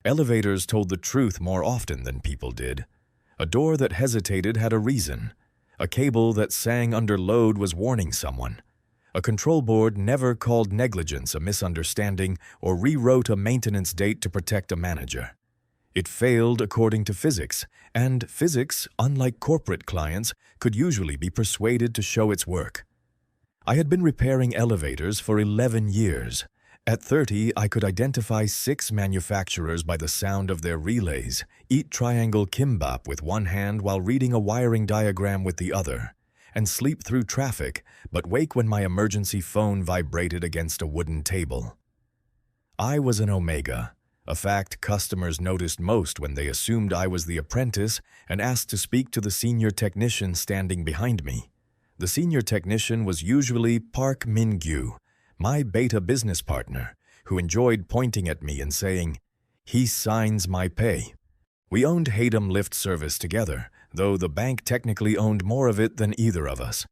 Elevators told the truth more often than people did. A door that hesitated had a reason. A cable that sang under load was warning someone. A control board never called negligence a misunderstanding or rewrote a maintenance date to protect a manager. It failed according to physics, and physics, unlike corporate clients, could usually be persuaded to show its work. I had been repairing elevators for 11 years. At 30, I could identify 6 manufacturers by the sound of their relays, eat triangle kimbap with one hand while reading a wiring diagram with the other, and sleep through traffic, but wake when my emergency phone vibrated against a wooden table. I was an Omega, a fact customers noticed most when they assumed I was the apprentice and asked to speak to the senior technician standing behind me. The senior technician was usually Park Min-gyu, my beta business partner, who enjoyed pointing at me and saying, "He signs my pay." We owned Haydam Lift Service together, though the bank technically owned more of it than either of us.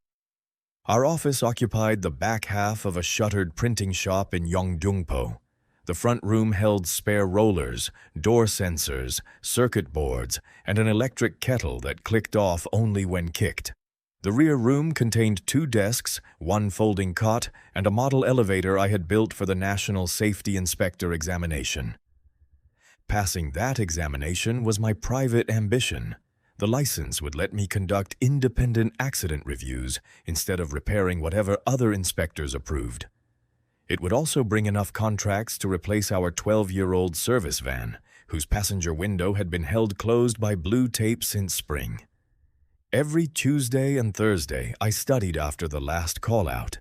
Our office occupied the back half of a shuttered printing shop in Yeongdeungpo. The front room held spare rollers, door sensors, circuit boards, and an electric kettle that clicked off only when kicked. The rear room contained 2 desks, 1 folding cot, and a model elevator I had built for the National Safety Inspector examination. Passing that examination was my private ambition. The license would let me conduct independent accident reviews instead of repairing whatever other inspectors approved. It would also bring enough contracts to replace our 12-year-old service van, whose passenger window had been held closed by blue tape since spring. Every Tuesday and Thursday, I studied after the last call-out.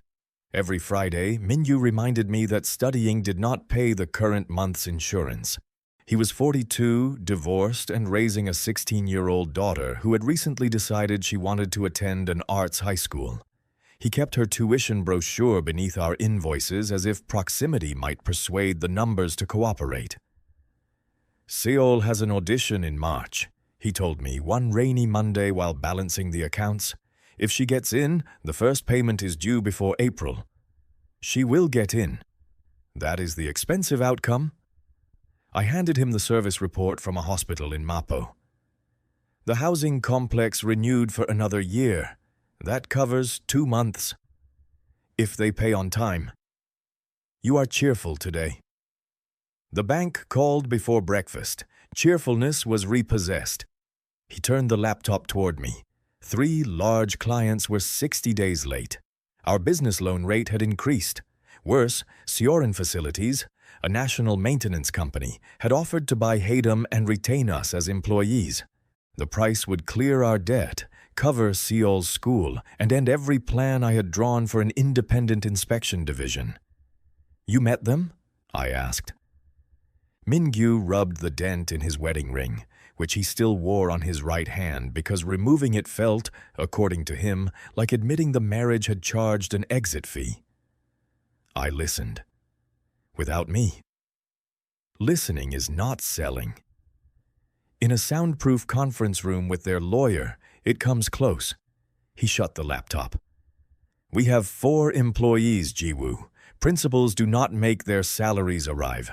Every Friday, Min-gyu reminded me that studying did not pay the current month's insurance. He was 42, divorced, and raising a 16-year-old daughter who had recently decided she wanted to attend an arts high school. He kept her tuition brochure beneath our invoices as if proximity might persuade the numbers to cooperate. "Seoul has an audition in March," he told me one rainy Monday while balancing the accounts. "If she gets in, the first payment is due before April." She will get in. That is the expensive outcome. I handed him the service report from a hospital in Mapo. The housing complex renewed for another year. That covers 2 months. If they pay on time. You are cheerful today. The bank called before breakfast. Cheerfulness was repossessed. He turned the laptop toward me. 3 large clients were 60 days late. Our business loan rate had increased. Worse, Seongjin Facilities, a national maintenance company, had offered to buy Haydam and retain us as employees. The price would clear our debt, cover Seol's school, and end every plan I had drawn for an independent inspection division. "You met them?" I asked. Min-gyu rubbed the dent in his wedding ring, which he still wore on his right hand because removing it felt, according to him, like admitting the marriage had charged an exit fee. I listened. Without me. Listening is not selling. In a soundproof conference room with their lawyer, it comes close. He shut the laptop. "We have 4 employees, Jiwoo. Principals do not make their salaries arrive.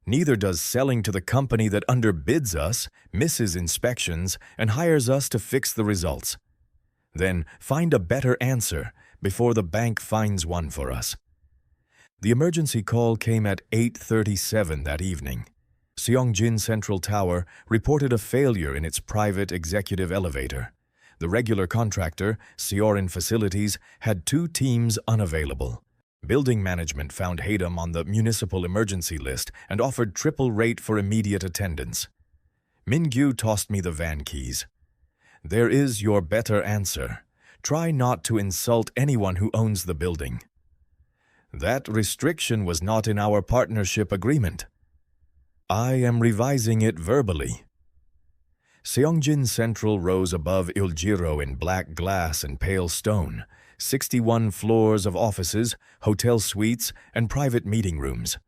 Neither does selling to the company that underbids us, misses inspections, and hires us to fix the results. Then find a better answer before the bank finds one for us." The emergency call came at 8:37 that evening. Seongjin Central Tower reported a failure in its private executive elevator. The regular contractor, Seongjin Facilities, had 2 teams unavailable. Building management found Haydam on the municipal emergency list and offered triple rate for immediate attendance. Min-gyu tossed me the van keys. "There is your better answer. Try not to insult anyone who owns the building." That restriction was not in our partnership agreement. I am revising it verbally. Seongjin Central rose above Iljiro in black glass and pale stone, 61 floors of offices, hotel suites, and private meeting rooms.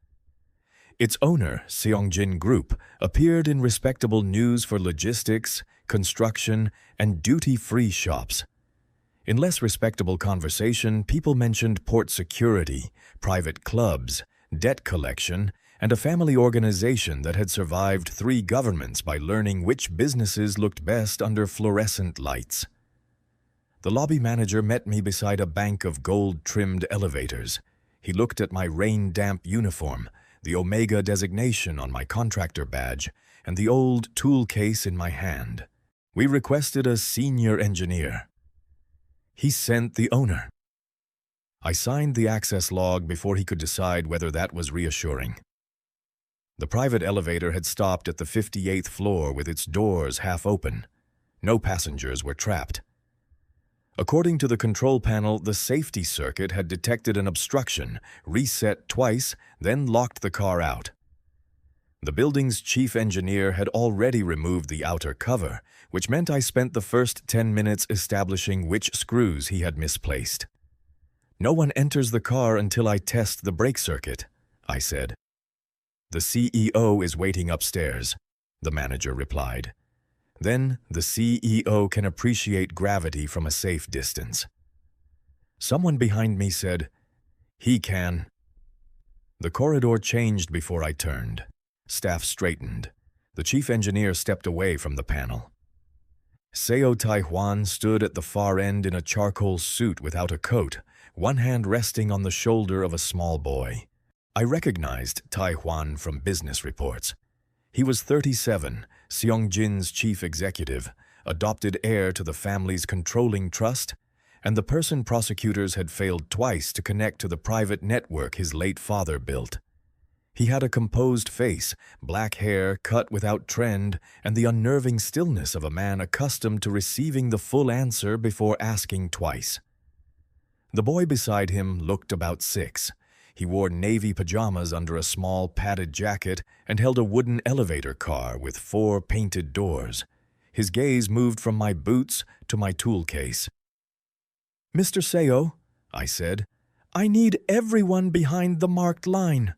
Its owner, Seongjin Group, appeared in respectable news for logistics, construction, and duty-free shops. In less respectable conversation, people mentioned port security, private clubs, debt collection, and a family organization that had survived 3 governments by learning which businesses looked best under fluorescent lights. The lobby manager met me beside a bank of gold-trimmed elevators. He looked at my rain-damp uniform, the Omega designation on my contractor badge, and the old tool case in my hand. We requested a senior engineer. He sent the owner. I signed the access log before he could decide whether that was reassuring. The private elevator had stopped at the 58th floor with its doors half open. No passengers were trapped. According to the control panel, the safety circuit had detected an obstruction, reset twice, then locked the car out. The building's chief engineer had already removed the outer cover, which meant I spent the first 10 minutes establishing which screws he had misplaced. "No one enters the car until I test the brake circuit," I said. "The CEO is waiting upstairs," the manager replied. "Then the CEO can appreciate gravity from a safe distance." Someone behind me said, "He can." The corridor changed before I turned. Staff straightened. The chief engineer stepped away from the panel. Seo Tae-hwan stood at the far end in a charcoal suit without a coat, one hand resting on the shoulder of a small boy. I recognized Tae-hwan from business reports. He was 37, Seongjin's chief executive, adopted heir to the family's controlling trust, and the person prosecutors had failed twice to connect to the private network his late father built. He had a composed face, black hair cut without trend, and the unnerving stillness of a man accustomed to receiving the full answer before asking twice. The boy beside him looked about 6. He wore navy pajamas under a small padded jacket and held a wooden elevator car with 4 painted doors. His gaze moved from my boots to my tool case. "Mr. Seo," I said, "I need everyone behind the marked line."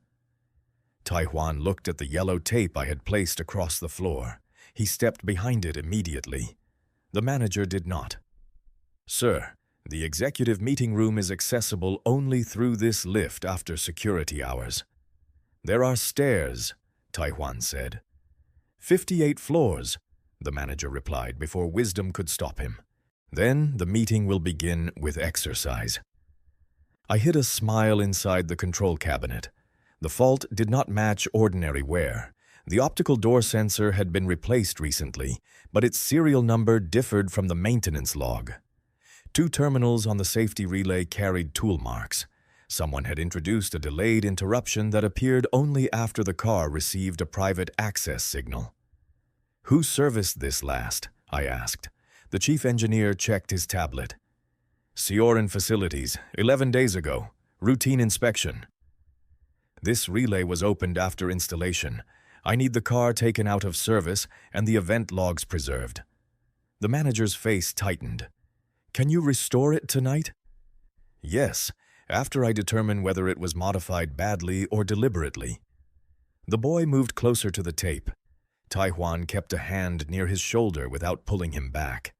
Tae-hwan looked at the yellow tape I had placed across the floor. He stepped behind it immediately. The manager did not. "Sir, the executive meeting room is accessible only through this lift after security hours." "There are stairs," Tae-hwan said. 58 floors, the manager replied before wisdom could stop him. "Then the meeting will begin with exercise." I hid a smile inside the control cabinet. The fault did not match ordinary wear. The optical door sensor had been replaced recently, but its serial number differed from the maintenance log. 2 terminals on the safety relay carried tool marks. Someone had introduced a delayed interruption that appeared only after the car received a private access signal. "Who serviced this last?" I asked. The chief engineer checked his tablet. "Seorin Facilities, 11 days ago. Routine inspection." This relay was opened after installation. I need the car taken out of service and the event logs preserved. The manager's face tightened. "Can you restore it tonight?" "Yes, after I determine whether it was modified badly or deliberately." The boy moved closer to the tape. Tae-hwan kept a hand near his shoulder without pulling him back.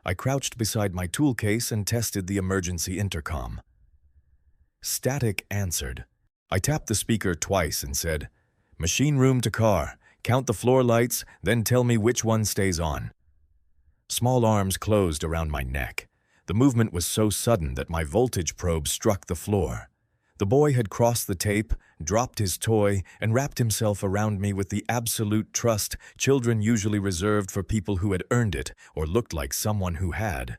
I crouched beside my tool case and tested the emergency intercom. Static answered. I tapped the speaker twice and said, "Machine room to car. Count the floor lights, then tell me which one stays on." Small arms closed around my neck. The movement was so sudden that my voltage probe struck the floor. The boy had crossed the tape, dropped his toy, and wrapped himself around me with the absolute trust children usually reserved for people who had earned it or looked like someone who had.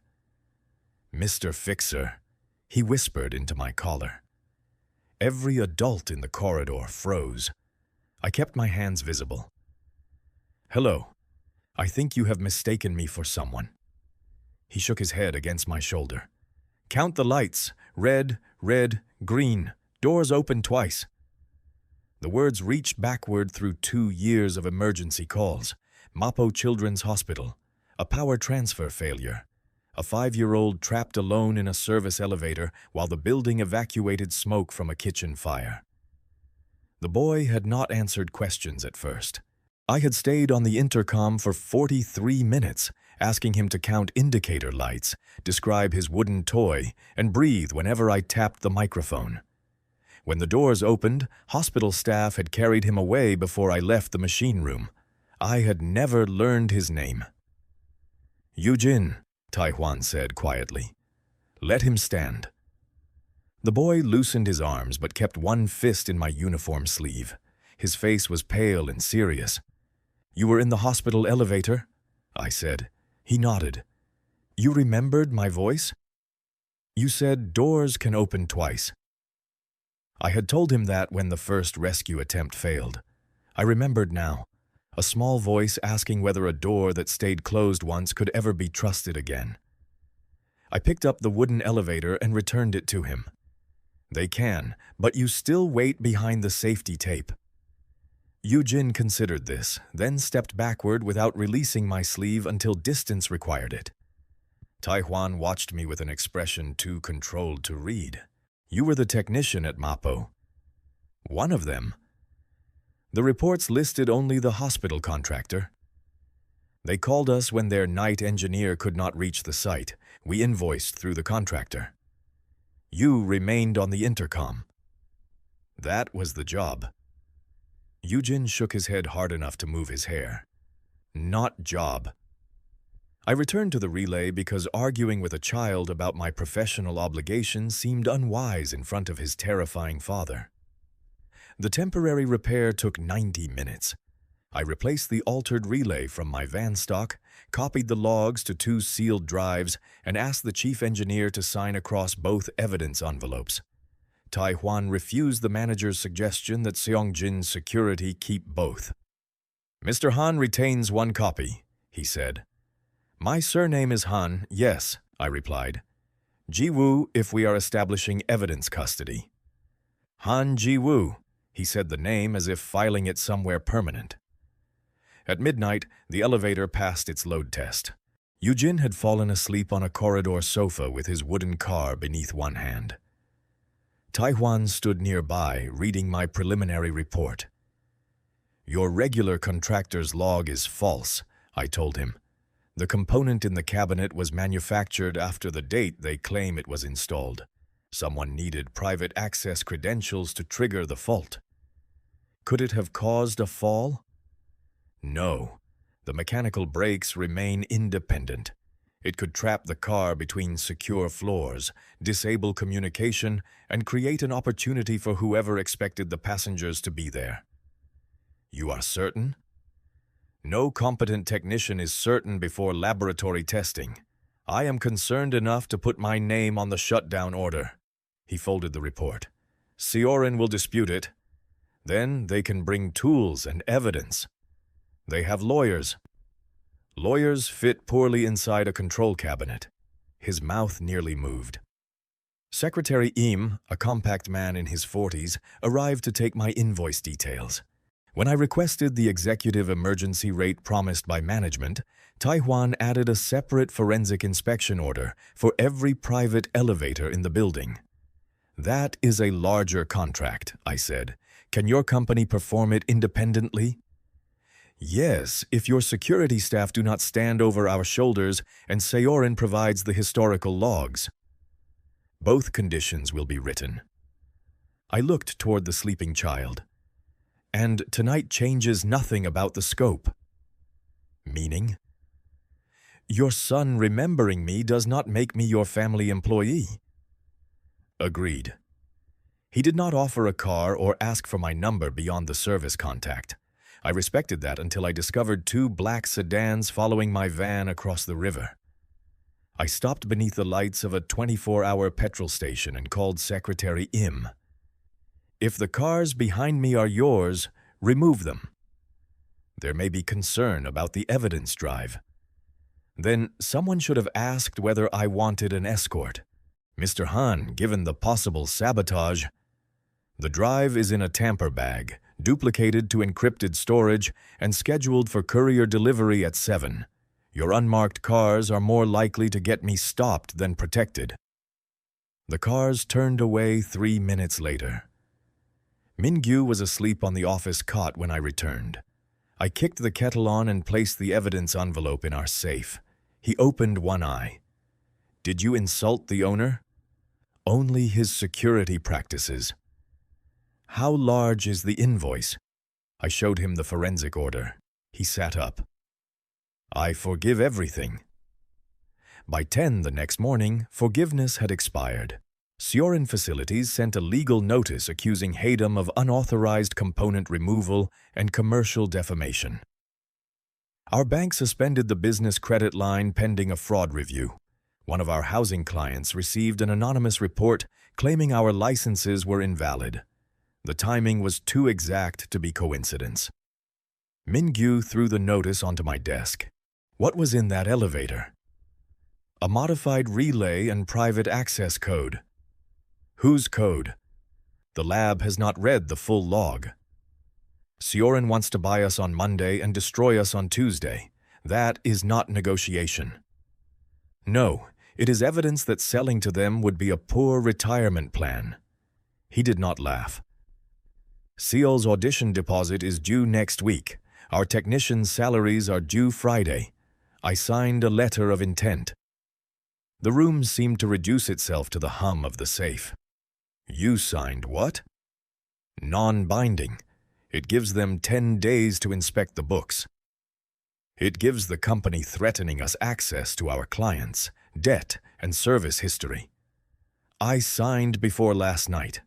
"Mr. Fixer," he whispered into my collar. Every adult in the corridor froze. I kept my hands visible. "Hello. I think you have mistaken me for someone." He shook his head against my shoulder. "Count the lights. Red, red, green. Doors open twice." The words reached backward through 2 years of emergency calls. Mapo Children's Hospital. A power transfer failure. A 5-year-old trapped alone in a service elevator while the building evacuated smoke from a kitchen fire. The boy had not answered questions at first. I had stayed on the intercom for 43 minutes, asking him to count indicator lights, describe his wooden toy, and breathe whenever I tapped the microphone. When the doors opened, hospital staff had carried him away before I left the machine room. I had never learned his name. "Eugene," Tae-hwan said quietly. "Let him stand." The boy loosened his arms but kept one fist in my uniform sleeve. His face was pale and serious. "You were in the hospital elevator?" I said. He nodded. "You remembered my voice?" "You said doors can open twice." I had told him that when the first rescue attempt failed. I remembered now, a small voice asking whether a door that stayed closed once could ever be trusted again. I picked up the wooden elevator and returned it to him. "They can, but you still wait behind the safety tape." Eugene considered this, then stepped backward without releasing my sleeve until distance required it. Tae-hwan watched me with an expression too controlled to read. "You were the technician at MAPO." "One of them." The reports listed only the hospital contractor. "They called us when their night engineer could not reach the site. We invoiced through the contractor. You remained on the intercom." "That was the job." Eugene shook his head hard enough to move his hair. "Not job." I returned to the relay because arguing with a child about my professional obligations seemed unwise in front of his terrifying father. The temporary repair took 90 minutes. I replaced the altered relay from my van stock, copied the logs to 2 sealed drives, and asked the chief engineer to sign across both evidence envelopes. Tae-hwan refused the manager's suggestion that Seongjin Security keep both. "Mr. Han retains 1 copy," he said. "My surname is Han, yes," I replied. "Ji-woo if we are establishing evidence custody." "Han Ji-woo," he said the name as if filing it somewhere permanent. At midnight, the elevator passed its load test. Eugene had fallen asleep on a corridor sofa with his wooden car beneath one hand. Tae-hwan stood nearby, reading my preliminary report. "Your regular contractor's log is false," I told him. "The component in the cabinet was manufactured after the date they claim it was installed. Someone needed private access credentials to trigger the fault." "Could it have caused a fall?" "No. The mechanical brakes remain independent. It could trap the car between secure floors, disable communication, and create an opportunity for whoever expected the passengers to be there." "You are certain?" "No competent technician is certain before laboratory testing. I am concerned enough to put my name on the shutdown order." He folded the report. "Seorin will dispute it. Then they can bring tools and evidence. They have lawyers. Lawyers fit poorly inside a control cabinet." His mouth nearly moved. Secretary Im, a compact man in his 40s, arrived to take my invoice details. When I requested the executive emergency rate promised by management, Tae-hwan added a separate forensic inspection order for every private elevator in the building. "That is a larger contract," I said. "Can your company perform it independently?" "Yes, if your security staff do not stand over our shoulders and Seorin provides the historical logs." "Both conditions will be written." I looked toward the sleeping child. "And tonight changes nothing about the scope." "Meaning?" "Your son remembering me does not make me your family employee." "Agreed." He did not offer a car or ask for my number beyond the service contact. I respected that until I discovered 2 black sedans following my van across the river. I stopped beneath the lights of a 24-hour petrol station and called Secretary Im. "If the cars behind me are yours, remove them." "There may be concern about the evidence drive." "Then someone should have asked whether I wanted an escort." "Mr. Han, given the possible sabotage..." "The drive is in a tamper bag, duplicated to encrypted storage, and scheduled for courier delivery at 7. Your unmarked cars are more likely to get me stopped than protected." The cars turned away 3 minutes later. Min-gyu was asleep on the office cot when I returned. I kicked the kettle on and placed the evidence envelope in our safe. He opened one eye. "Did you insult the owner?" "Only his security practices." How large is the invoice? I showed him the forensic order. He sat up. I forgive everything. By 10 the next morning, forgiveness had expired. Seorin Facilities sent a legal notice accusing Haydam of unauthorized component removal and commercial defamation. Our bank suspended the business credit line pending a fraud review. One of our housing clients received an anonymous report claiming our licenses were invalid. The timing was too exact to be coincidence. Min-gyu threw the notice onto my desk. What was in that elevator? A modified relay and private access code. Whose code? The lab has not read the full log. Seorin wants to buy us on Monday and destroy us on Tuesday. That is not negotiation. No, it is evidence that selling to them would be a poor retirement plan. He did not laugh. Seol's audition deposit is due next week. Our technicians' salaries are due Friday. I signed a letter of intent. The room seemed to reduce itself to the hum of the safe. You signed what? Non-binding. It gives them 10 days to inspect the books. It gives the company threatening us access to our clients, debt, and service history. I signed before last night.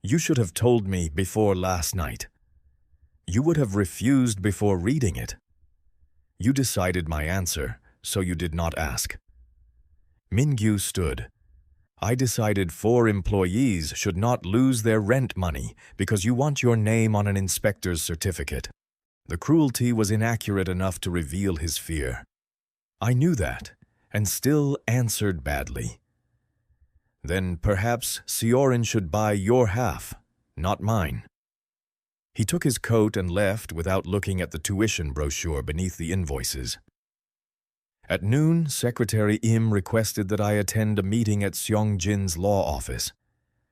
You should have told me before last night. You would have refused before reading it. You decided my answer, so you did not ask. Min-gyu stood. I decided 4 employees should not lose their rent money because you want your name on an inspector's certificate. The cruelty was inaccurate enough to reveal his fear. I knew that, and still answered badly. Then perhaps Seorin should buy your half, not mine. He took his coat and left without looking at the tuition brochure beneath the invoices. At noon, Secretary Im requested that I attend a meeting at Seongjin's law office.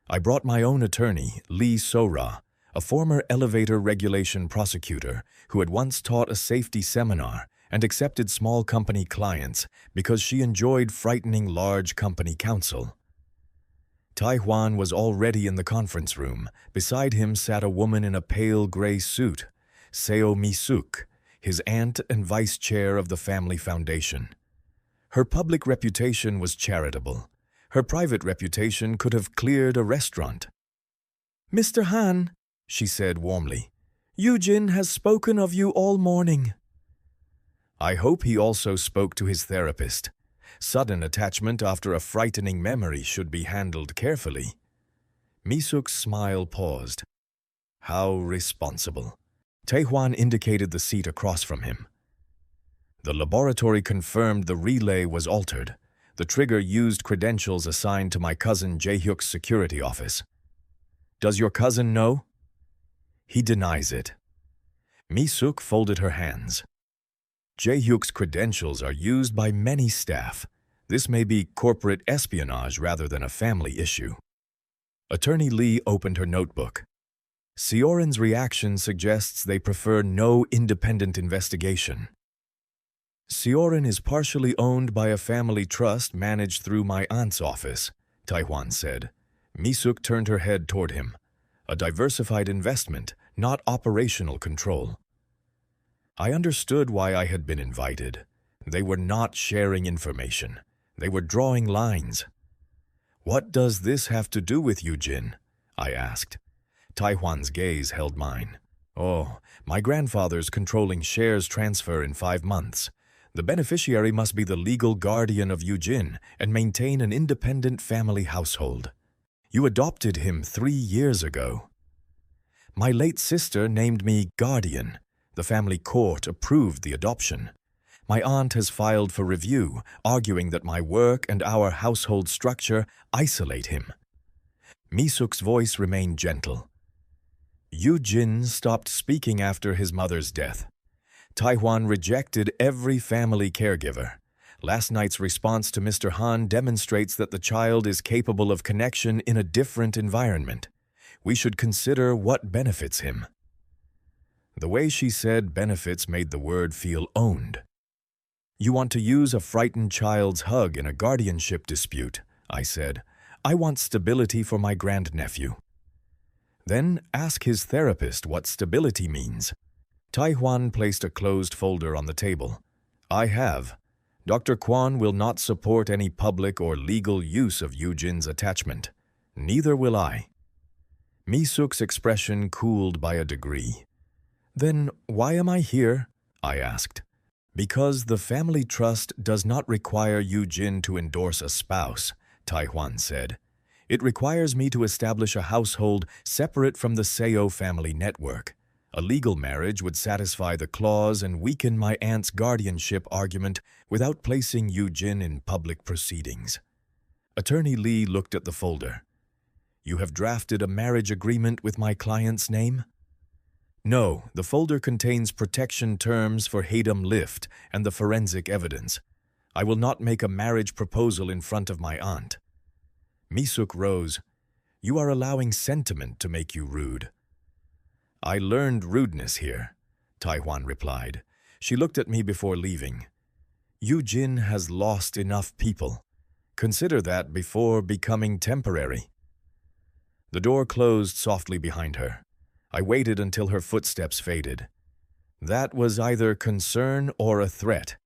I brought my own attorney, Lee So-ra, a former elevator regulation prosecutor who had once taught a safety seminar and accepted small company clients because she enjoyed frightening large company counsel. Tae-hwan was already in the conference room. Beside him sat a woman in a pale gray suit, Seo Mi-suk, his aunt and vice chair of the family foundation. Her public reputation was charitable. Her private reputation could have cleared a restaurant. "Mr. Han," she said warmly, "Yoo-jin has spoken of you all morning." I hope he also spoke to his therapist. Sudden attachment after a frightening memory should be handled carefully. Mi-suk's smile paused. How responsible. Tae-hwan indicated the seat across from him. The laboratory confirmed the relay was altered. The trigger used credentials assigned to my cousin Jae-hyuk's security office. Does your cousin know? He denies it. Mi-suk folded her hands. Jae-hyuk's credentials are used by many staff. This may be corporate espionage rather than a family issue. Attorney Lee opened her notebook. Seorin's reaction suggests they prefer no independent investigation. Seorin is partially owned by a family trust managed through my aunt's office, Tae-hwan said. Mi-suk turned her head toward him. A diversified investment, not operational control. I understood why I had been invited. They were not sharing information. They were drawing lines. What does this have to do with you, Jin? I asked. Tae-hwan's gaze held mine. Oh, my grandfather's controlling shares transfer in 5 months. The beneficiary must be the legal guardian of Yoo-jin and maintain an independent family household. You adopted him 3 years ago. My late sister named me guardian. The family court approved the adoption. My aunt has filed for review, arguing that my work and our household structure isolate him. Mi-suk's voice remained gentle. Yoo-jin stopped speaking after his mother's death. Tae-hwan rejected every family caregiver. Last night's response to Mr. Han demonstrates that the child is capable of connection in a different environment. We should consider what benefits him. The way she said benefits made the word feel owned. You want to use a frightened child's hug in a guardianship dispute, I said. I want stability for my grandnephew. Then ask his therapist what stability means. Tae-hwan placed a closed folder on the table. I have. Dr. Kwon will not support any public or legal use of Yoo-jin's attachment. Neither will I. Mi-suk's expression cooled by a degree. Then why am I here? I asked. Because the family trust does not require Yoo-jin to endorse a spouse, Tae-hwan said. It requires me to establish a household separate from the Seo family network. A legal marriage would satisfy the clause and weaken my aunt's guardianship argument without placing Yoo-jin in public proceedings. Attorney Lee looked at the folder. You have drafted a marriage agreement with my client's name? No, the folder contains protection terms for Haedam Lift and the forensic evidence. I will not make a marriage proposal in front of my aunt. Mi-suk rose. You are allowing sentiment to make you rude. I learned rudeness here, Tae-hwan replied. She looked at me before leaving. Yoo-jin has lost enough people. Consider that before becoming temporary. The door closed softly behind her. I waited until her footsteps faded. That was either concern or a threat.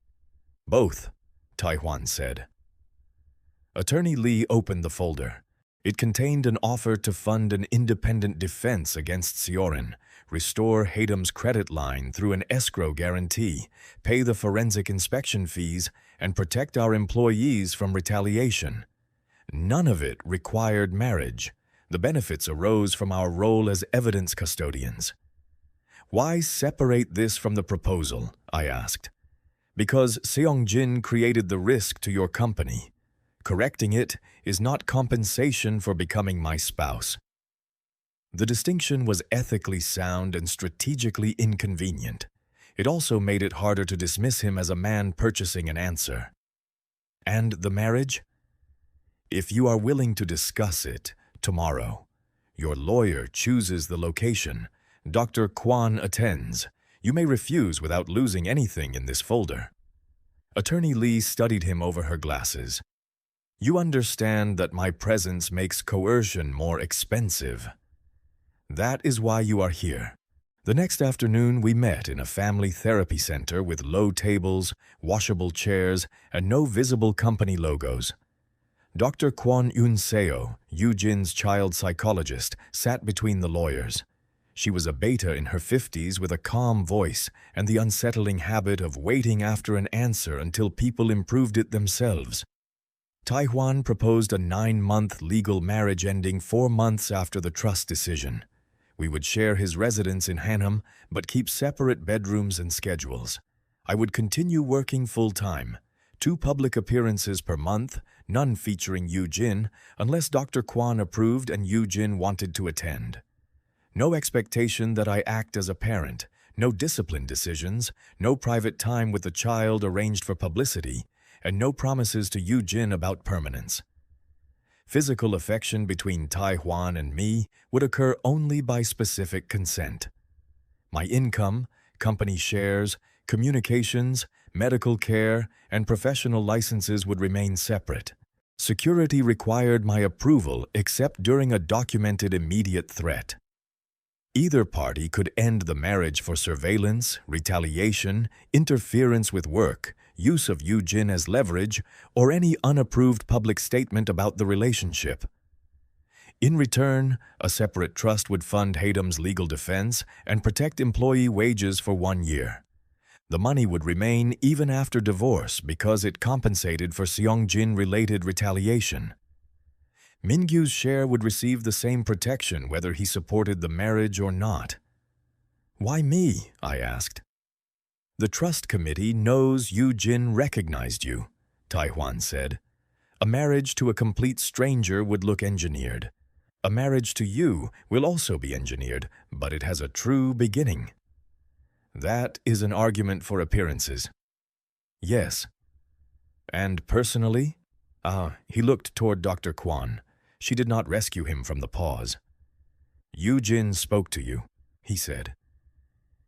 Both, Tae-hwan said. Attorney Lee opened the folder. It contained an offer to fund an independent defense against Seorin, restore Haedam's credit line through an escrow guarantee, pay the forensic inspection fees, and protect our employees from retaliation. None of it required marriage. The benefits arose from our role as evidence custodians. Why separate this from the proposal? I asked. Because Seongjin created the risk to your company. Correcting it is not compensation for becoming my spouse. The distinction was ethically sound and strategically inconvenient. It also made it harder to dismiss him as a man purchasing an answer. And the marriage? If you are willing to discuss it, tomorrow. Your lawyer chooses the location. Dr. Kwon attends. You may refuse without losing anything in this folder. Attorney Lee studied him over her glasses. You understand that my presence makes coercion more expensive. That is why you are here. The next afternoon, we met in a family therapy center with low tables, washable chairs, and no visible company logos. Dr. Kwon Eun-seo, Yoo-jin's child psychologist, sat between the lawyers. She was a beta in her 50s with a calm voice and the unsettling habit of waiting after an answer until people improved it themselves. Tae-hwan proposed a 9-month legal marriage ending 4 months after the trust decision. We would share his residence in Hanam, but keep separate bedrooms and schedules. I would continue working full-time, 2 public appearances per month, none featuring Yoo-jin, unless Dr. Kwon approved and Yoo-jin wanted to attend. No expectation that I act as a parent, no discipline decisions, no private time with the child arranged for publicity, and no promises to Yoo-jin about permanence. Physical affection between Tae-hwan and me would occur only by specific consent. My income, company shares, communications, medical care, and professional licenses would remain separate. Security required my approval except during a documented immediate threat. Either party could end the marriage for surveillance, retaliation, interference with work, use of Yoo-jin as leverage, or any unapproved public statement about the relationship. In return, a separate trust would fund Haedam's legal defense and protect employee wages for 1 year. The money would remain even after divorce because it compensated for Seongjin-related retaliation. Mingyu's share would receive the same protection whether he supported the marriage or not. Why me? I asked. The trust committee knows Yoo-jin recognized you, Tae-hwan said. A marriage to a complete stranger would look engineered. A marriage to you will also be engineered, but it has a true beginning. That is an argument for appearances. Yes. And personally? He looked toward Dr. Kwon. She did not rescue him from the pause. Yoo-jin spoke to you, he said.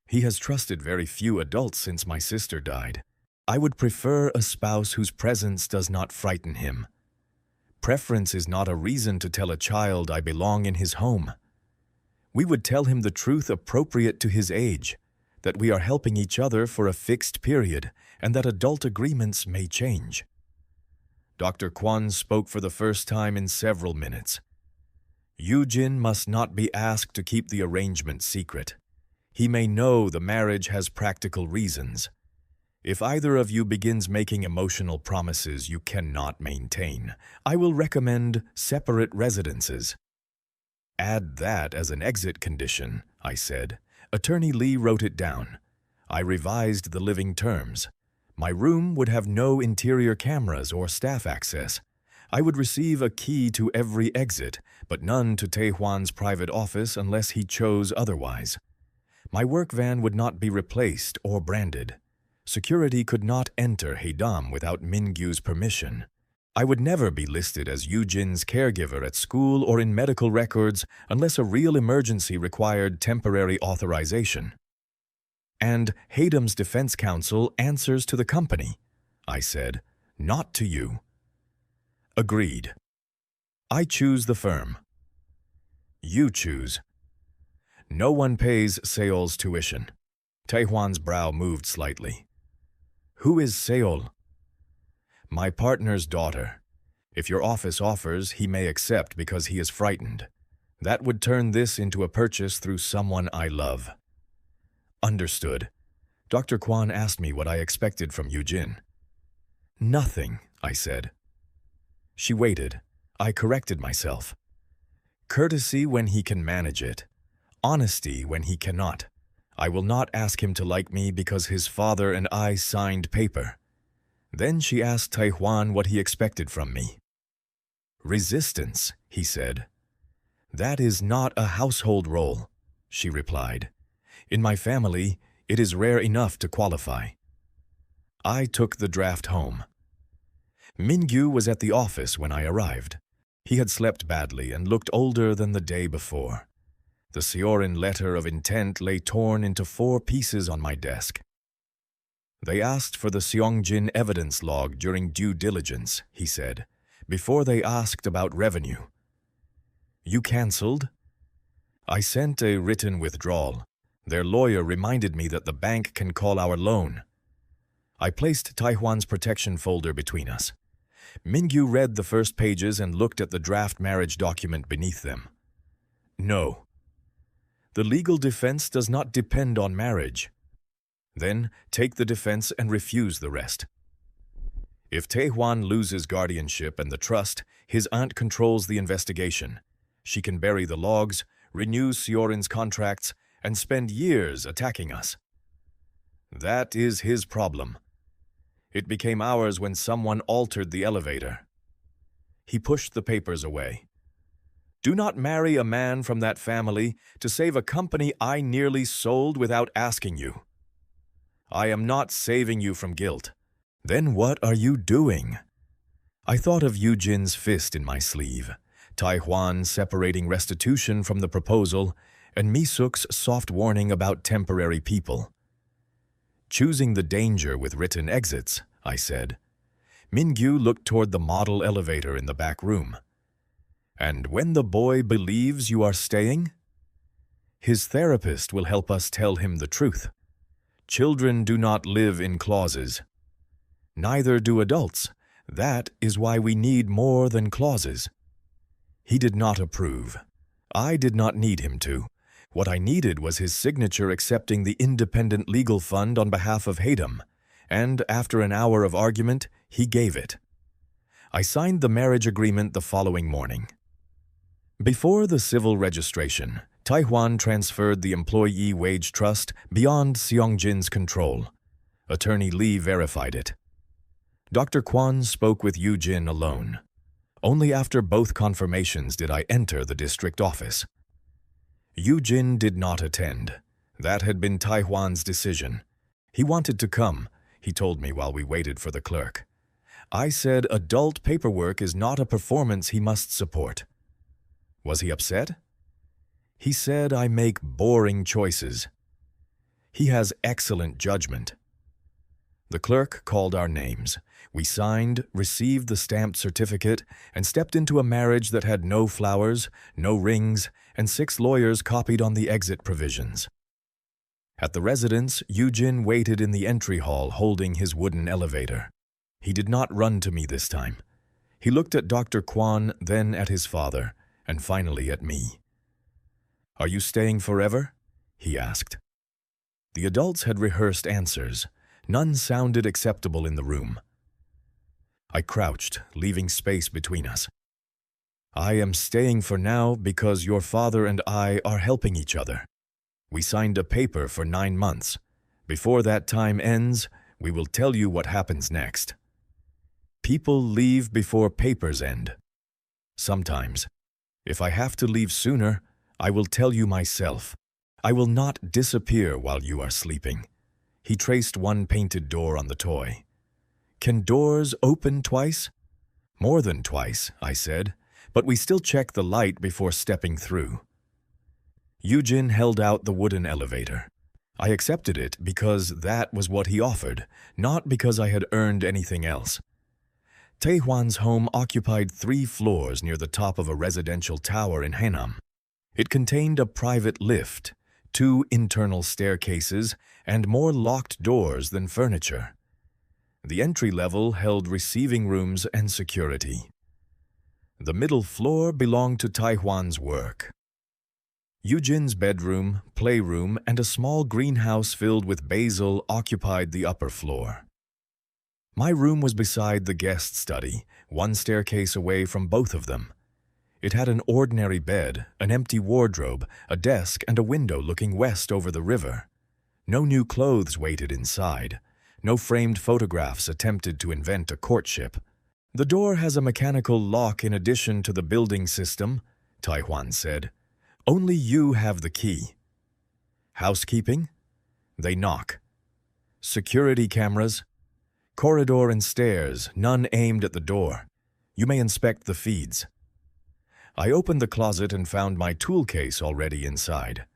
He has trusted very few adults since my sister died. I would prefer a spouse whose presence does not frighten him. Preference is not a reason to tell a child I belong in his home. We would tell him the truth appropriate to his age, that we are helping each other for a fixed period and that adult agreements may change. Dr. Kwon spoke for the first time in several minutes. Yoo-jin must not be asked to keep the arrangement secret. He may know the marriage has practical reasons. If either of you begins making emotional promises you cannot maintain, I will recommend separate residences. Add that as an exit condition, I said. Attorney Lee wrote it down. I revised the living terms. My room would have no interior cameras or staff access. I would receive a key to every exit, but none to Tae-hwan's private office unless he chose otherwise. My work van would not be replaced or branded. Security could not enter Haedam without Min-gyu's permission. I would never be listed as Yoo-jin's caregiver at school or in medical records unless a real emergency required temporary authorization. And Haedam's defense counsel answers to the company, I said, not to you. Agreed. I choose the firm. You choose. No one pays Seol's tuition. Tae-hwan's brow moved slightly. Who is Seol? My partner's daughter. If your office offers, he may accept because he is frightened. That would turn this into a purchase through someone I love. Understood. Dr. Kwon asked me what I expected from Yoo-jin. Nothing, I said. She waited. I corrected myself. Courtesy when he can manage it. Honesty when he cannot. I will not ask him to like me because his father and I signed paper. Then she asked Tae-hwan what he expected from me. Resistance, he said. That is not a household role, she replied. In my family, it is rare enough to qualify. I took the draft home. Min-gyu was at the office when I arrived. He had slept badly and looked older than the day before. The Seorin letter of intent lay torn into 4 pieces on my desk. They asked for the Seongjin evidence log during due diligence, he said, before they asked about revenue. You canceled? I sent a written withdrawal. Their lawyer reminded me that the bank can call our loan. I placed Tae-hwan's protection folder between us. Min-gyu read the first pages and looked at the draft marriage document beneath them. No. The legal defense does not depend on marriage. Then take the defense and refuse the rest. If Tae-hwan loses guardianship and the trust, his aunt controls the investigation. She can bury the logs, renew Seorin's contracts, and spend years attacking us. That is his problem. It became ours when someone altered the elevator. He pushed the papers away. Do not marry a man from that family to save a company I nearly sold without asking you. I am not saving you from guilt. Then what are you doing? I thought of Yoo-jin's fist in my sleeve, Tae-hwan separating restitution from the proposal, and Mi-suk's soft warning about temporary people. Choosing the danger with written exits, I said. Min-gyu looked toward the model elevator in the back room. And when the boy believes you are staying? His therapist will help us tell him the truth. Children do not live in clauses. Neither do adults. That is why we need more than clauses. He did not approve. I did not need him to. What I needed was his signature accepting the independent legal fund on behalf of Haedam, and after an hour of argument, he gave it. I signed the marriage agreement the following morning. Before the civil registration, Tae-hwan transferred the employee wage trust beyond Seongjin's control. Attorney Lee verified it. Dr. Kwon spoke with Yoo-jin alone. Only after both confirmations did I enter the district office. Yoo-jin did not attend. That had been Tae-hwan's decision. He wanted to come, he told me while we waited for the clerk. I said adult paperwork is not a performance he must support. Was he upset? He said I make boring choices. He has excellent judgment. The clerk called our names. We signed, received the stamped certificate, and stepped into a marriage that had no flowers, no rings, and 6 lawyers copied on the exit provisions. At the residence, Seongjin waited in the entry hall holding his wooden elevator. He did not run to me this time. He looked at Dr. Kwon, then at his father, and finally at me. "Are you staying forever?" he asked. The adults had rehearsed answers. None sounded acceptable in the room. I crouched, leaving space between us. "I am staying for now because your father and I are helping each other. We signed a paper for 9 months. Before that time ends, we will tell you what happens next." People leave before papers end. Sometimes, if I have to leave sooner, I will tell you myself. I will not disappear while you are sleeping. He traced one painted door on the toy. "Can doors open twice?" "More than twice," I said, "but we still check the light before stepping through." Seongjin held out the wooden elevator. I accepted it because that was what he offered, not because I had earned anything else. Tae-hwan's home occupied 3 floors near the top of a residential tower in Haenam. It contained a private lift, 2 internal staircases, and more locked doors than furniture. The entry level held receiving rooms and security. The middle floor belonged to Tae-hwan's work. Seongjin's bedroom, playroom, and a small greenhouse filled with basil occupied the upper floor. My room was beside the guest study, 1 staircase away from both of them. It had an ordinary bed, an empty wardrobe, a desk, and a window looking west over the river. No new clothes waited inside. No framed photographs attempted to invent a courtship. "The door has a mechanical lock in addition to the building system," Tae-hwan said. "Only you have the key." "Housekeeping?" They knock. "Security cameras?" "Corridor and stairs, none aimed at the door. You may inspect the feeds." I opened the closet and found my tool case already inside.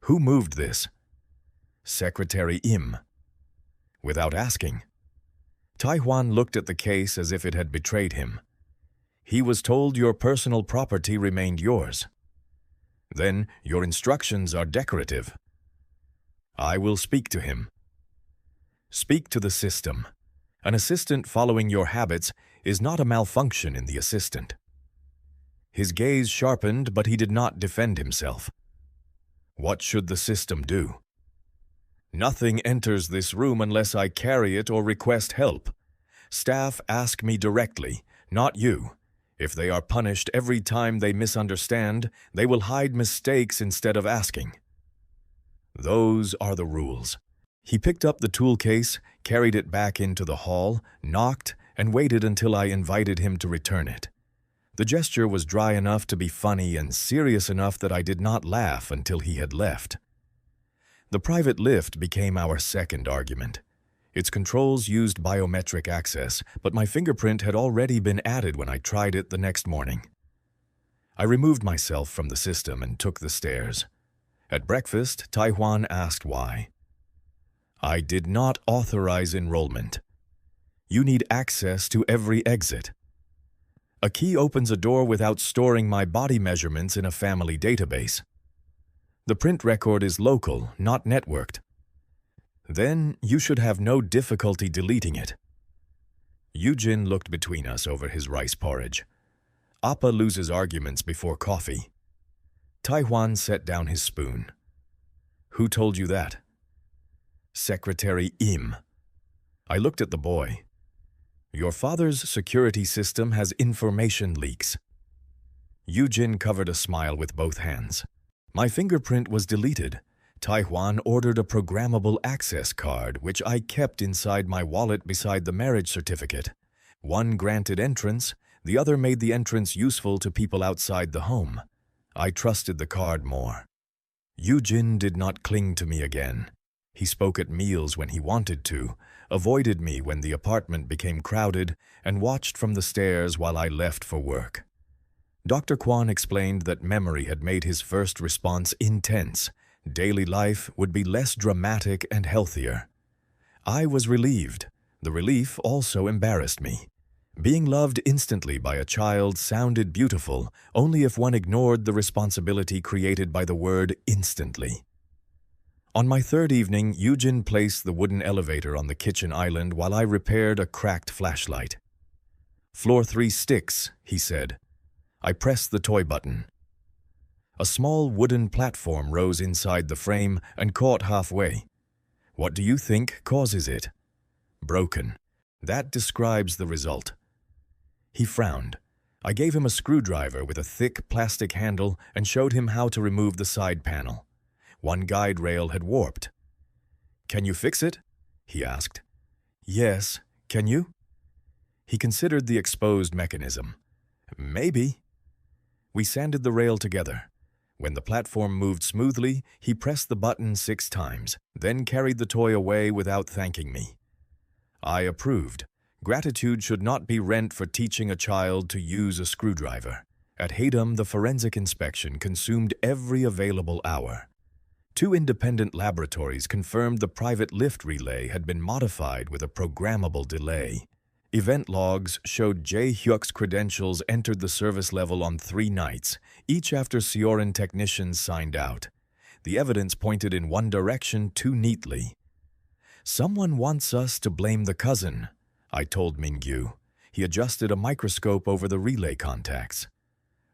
"Who moved this?" "Secretary Im." Without asking. Tae-hwan looked at the case as if it had betrayed him. "He was told your personal property remained yours. Then your instructions are decorative." "I will speak to him." "Speak to the system. An assistant following your habits is not a malfunction in the assistant." His gaze sharpened, but he did not defend himself. "What should the system do?" "Nothing enters this room unless I carry it or request help. Staff ask me directly, not you. If they are punished every time they misunderstand, they will hide mistakes instead of asking. Those are the rules." He picked up the tool case, carried it back into the hall, knocked, and waited until I invited him to return it. The gesture was dry enough to be funny and serious enough that I did not laugh until he had left. The private lift became our second argument. Its controls used biometric access, but my fingerprint had already been added when I tried it the next morning. I removed myself from the system and took the stairs. At breakfast, Tae-hwan asked why. "I did not authorize enrollment. You need access to every exit. A key opens a door without storing my body measurements in a family database. The print record is local, not networked. Then you should have no difficulty deleting it." Seongjin looked between us over his rice porridge. Appa loses arguments before coffee. Tae-hwan set down his spoon. "Who told you that?" "Secretary Im." I looked at the boy. "Your father's security system has information leaks." Seongjin covered a smile with both hands. My fingerprint was deleted. Tae-hwan ordered a programmable access card, which I kept inside my wallet beside the marriage certificate. One granted entrance, the other made the entrance useful to people outside the home. I trusted the card more. Seongjin did not cling to me again. He spoke at meals when he wanted to, avoided me when the apartment became crowded, and watched from the stairs while I left for work. Dr. Kwon explained that memory had made his first response intense. Daily life would be less dramatic and healthier. I was relieved. The relief also embarrassed me. Being loved instantly by a child sounded beautiful only if one ignored the responsibility created by the word instantly. On my third evening, Seongjin placed the wooden elevator on the kitchen island while I repaired a cracked flashlight. "Floor 3 sticks," he said. I pressed the toy button. A small wooden platform rose inside the frame and caught halfway. "What do you think causes it?" "Broken. That describes the result." He frowned. I gave him a screwdriver with a thick plastic handle and showed him how to remove the side panel. One guide rail had warped. "Can you fix it?" he asked. "Yes. Can you?" He considered the exposed mechanism. "Maybe." We sanded the rail together. When the platform moved smoothly, he pressed the button 6 times, then carried the toy away without thanking me. I approved. Gratitude should not be rent for teaching a child to use a screwdriver. At Haydam, the forensic inspection consumed every available hour. 2 independent laboratories confirmed the private lift relay had been modified with a programmable delay. Event logs showed Jae-hyuk's credentials entered the service level on 3 nights, each after Seorin technicians signed out. The evidence pointed in one direction too neatly. "Someone wants us to blame the cousin," I told Mingyu. He adjusted a microscope over the relay contacts.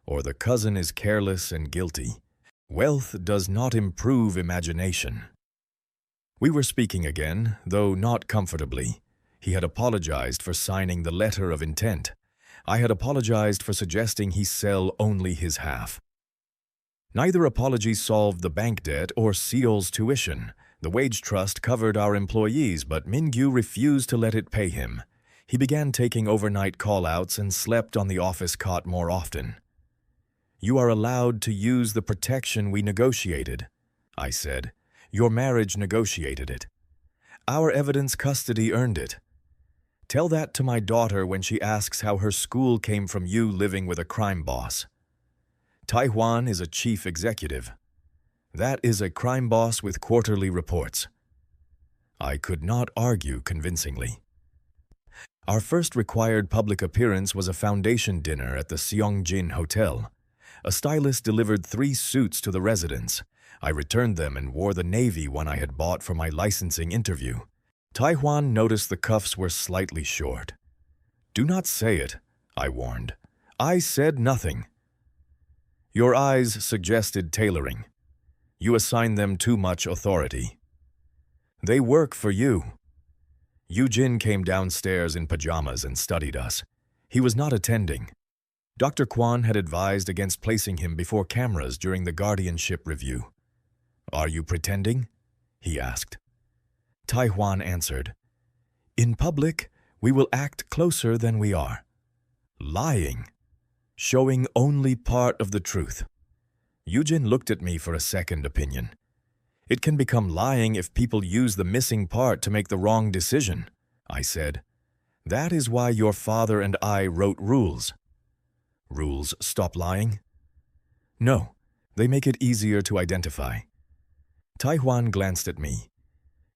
"Or the cousin is careless and guilty. Wealth does not improve imagination." We were speaking again, though not comfortably. He had apologized for signing the letter of intent. I had apologized for suggesting he sell only his half. Neither apology solved the bank debt or Seol's tuition. The wage trust covered our employees, but Mingyu refused to let it pay him. He began taking overnight call-outs and slept on the office cot more often. "You are allowed to use the protection we negotiated," I said. "Your marriage negotiated it. Our evidence custody earned it. Tell that to my daughter when she asks how her school came from you living with a crime boss. Tae-hwan is a chief executive. That is a crime boss with quarterly reports." I could not argue convincingly. Our first required public appearance was a foundation dinner at the Seongjin Hotel. A stylist delivered 3 suits to the residence. I returned them and wore the navy one I had bought for my licensing interview. Tae-hwan noticed the cuffs were slightly short. "Do not say it," I warned. "I said nothing." "Your eyes suggested tailoring. You assign them too much authority. They work for you." Seongjin came downstairs in pajamas and studied us. He was not attending. Dr. Kwan had advised against placing him before cameras during the guardianship review. "Are you pretending?" he asked. Tae-hwan answered, "In public, we will act closer than we are. Lying. Showing only part of the truth." Seongjin looked at me for a second opinion. "It can become lying if people use the missing part to make the wrong decision," I said. "That is why your father and I wrote rules." "Rules stop lying?" "No, they make it easier to identify." Tae-hwan glanced at me.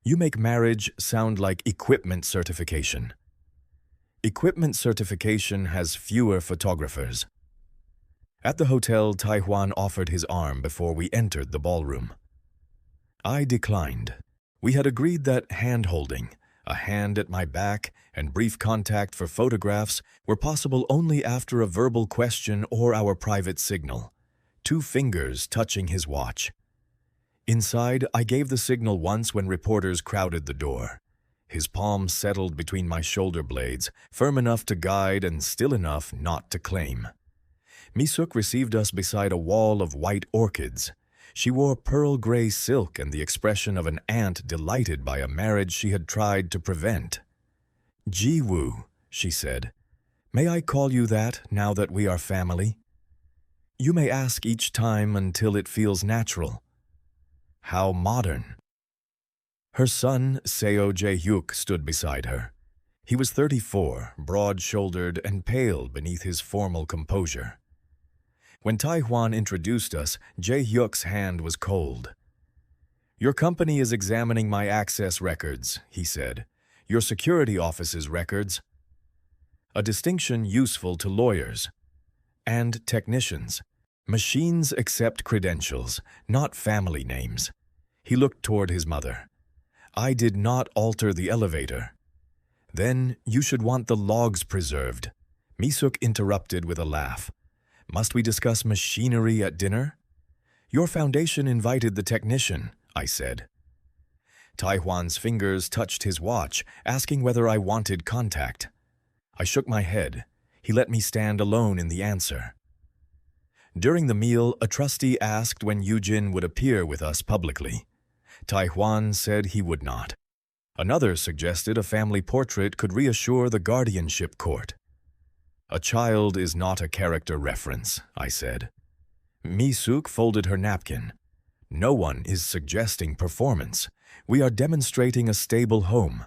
"You make marriage sound like equipment certification." "Equipment certification has fewer photographers." At the hotel, Tae-hwan offered his arm before we entered the ballroom. I declined. We had agreed that hand-holding, a hand at my back, and brief contact for photographs were possible only after a verbal question or our private signal. 2 fingers touching his watch. Inside, I gave the signal once when reporters crowded the door. His palm settled between my shoulder blades, firm enough to guide and still enough not to claim. Misuk received us beside a wall of white orchids. She wore pearl gray silk and the expression of an aunt delighted by a marriage she had tried to prevent. "Ji-woo," she said. "May I call you that now that we are family?" "You may ask each time until it feels natural." How modern. Her son, Seo Jae-hyuk, stood beside her. He was 34, broad-shouldered and pale beneath his formal composure. When Tae-hwan introduced us, Jae-hyuk's hand was cold. "Your company is examining my access records," he said. "Your security office's records." a distinction useful to lawyers and technicians. Machines accept credentials, not family names. He looked toward his mother. I did not alter the elevator. Then you should want the logs preserved. Mi-suk interrupted with a laugh. Must we discuss machinery at dinner? Your foundation invited the technician, I said. Tae-hwan's fingers touched his watch, asking whether I wanted contact. I shook my head. He let me stand alone in the answer. During the meal, a trustee asked when Yoo-jin would appear with us publicly. Tae-hwan said he would not. Another suggested a family portrait could reassure the guardianship court. A child is not a character reference, I said. Mi-suk folded her napkin. No one is suggesting performance. We are demonstrating a stable home.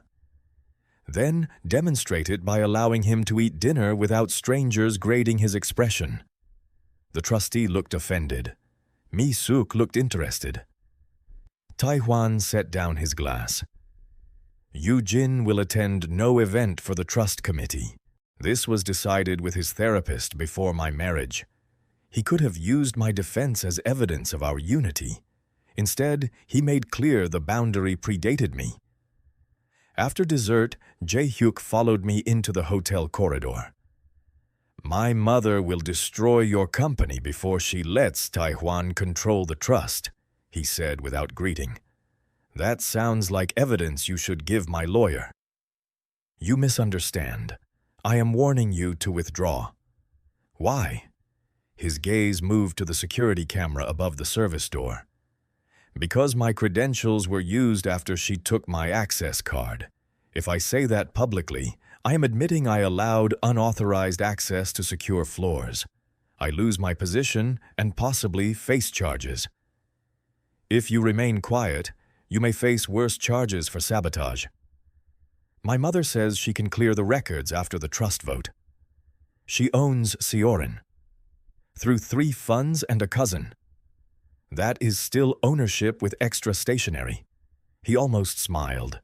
Then demonstrate it by allowing him to eat dinner without strangers grading his expression. The trustee looked offended. Mi-suk looked interested. Tae-hwan set down his glass. Yoo-jin will attend no event for the trust committee. This was decided with his therapist before my marriage. He could have used my defense as evidence of our unity. Instead, he made clear the boundary predated me. After dessert, Jae-hyuk followed me into the hotel corridor. My mother will destroy your company before she lets Tae-hwan control the trust, he said without greeting. That sounds like evidence you should give my lawyer. You misunderstand. I am warning you to withdraw. Why? His gaze moved to the security camera above the service door. Because my credentials were used after she took my access card. If I say that publicly, I am admitting I allowed unauthorized access to secure floors. I lose my position and possibly face charges. If you remain quiet, you may face worse charges for sabotage. My mother says she can clear the records after the trust vote. She owns Seorin through 3 funds and a cousin. That is still ownership with extra stationery. He almost smiled.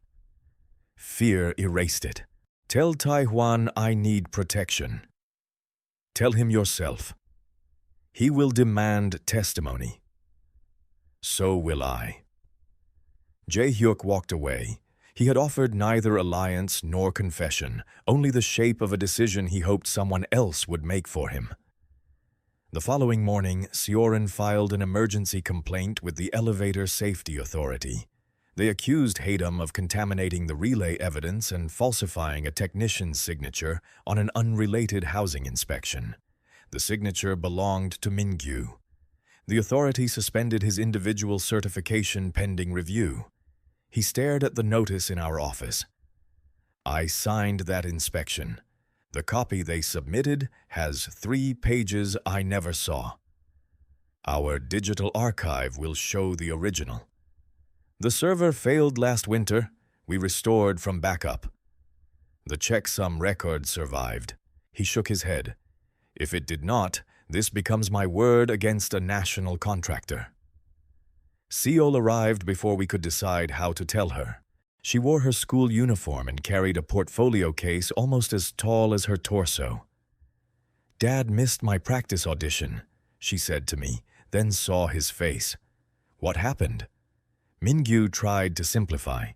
Fear erased it. Tell Tae-hwan I need protection. Tell him yourself. He will demand testimony. So will I. Jae-hyuk walked away. He had offered neither alliance nor confession, only the shape of a decision he hoped someone else would make for him. The following morning, Seorin filed an emergency complaint with the Elevator Safety Authority. They accused Haydam of contaminating the relay evidence and falsifying a technician's signature on an unrelated housing inspection. The signature belonged to Min-gyu. The authority suspended his individual certification pending review. He stared at the notice in our office. I signed that inspection. The copy they submitted has 3 pages I never saw. Our digital archive will show the original. The server failed last winter. We restored from backup. The checksum record survived. He shook his head. If it did not, this becomes my word against a national contractor. Seol arrived before we could decide how to tell her. She wore her school uniform and carried a portfolio case almost as tall as her torso. Dad missed my practice audition, she said to me, then saw his face. What happened? Min-gyu tried to simplify.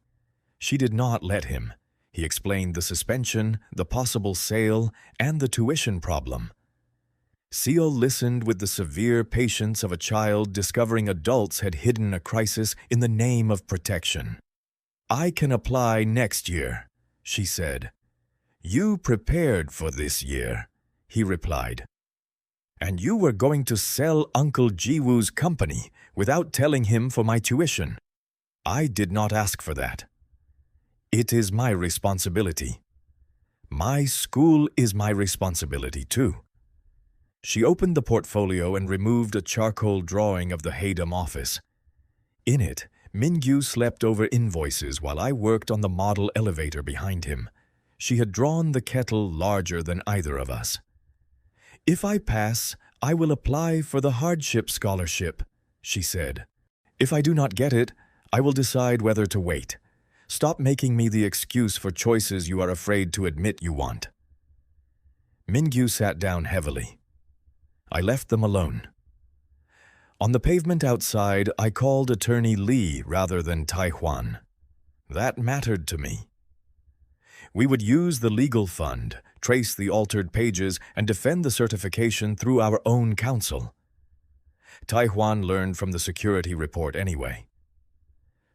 She did not let him. He explained the suspension, the possible sale, and the tuition problem. Seol listened with the severe patience of a child discovering adults had hidden a crisis in the name of protection. I can apply next year, she said. You prepared for this year, he replied. And you were going to sell Uncle Jiwoo's company without telling him for my tuition. I did not ask for that. It is my responsibility. My school is my responsibility too. She opened the portfolio and removed a charcoal drawing of the Haydam office. In it, Min-gyu slept over invoices while I worked on the model elevator behind him. She had drawn the kettle larger than either of us. If I pass, I will apply for the hardship scholarship, she said. If I do not get it, I will decide whether to wait. Stop making me the excuse for choices you are afraid to admit you want. Mingyu sat down heavily. I left them alone. On the pavement outside, I called Attorney Lee rather than Tae-hwan. That mattered to me. We would use the legal fund, trace the altered pages, and defend the certification through our own counsel. Tae-hwan learned from the security report anyway.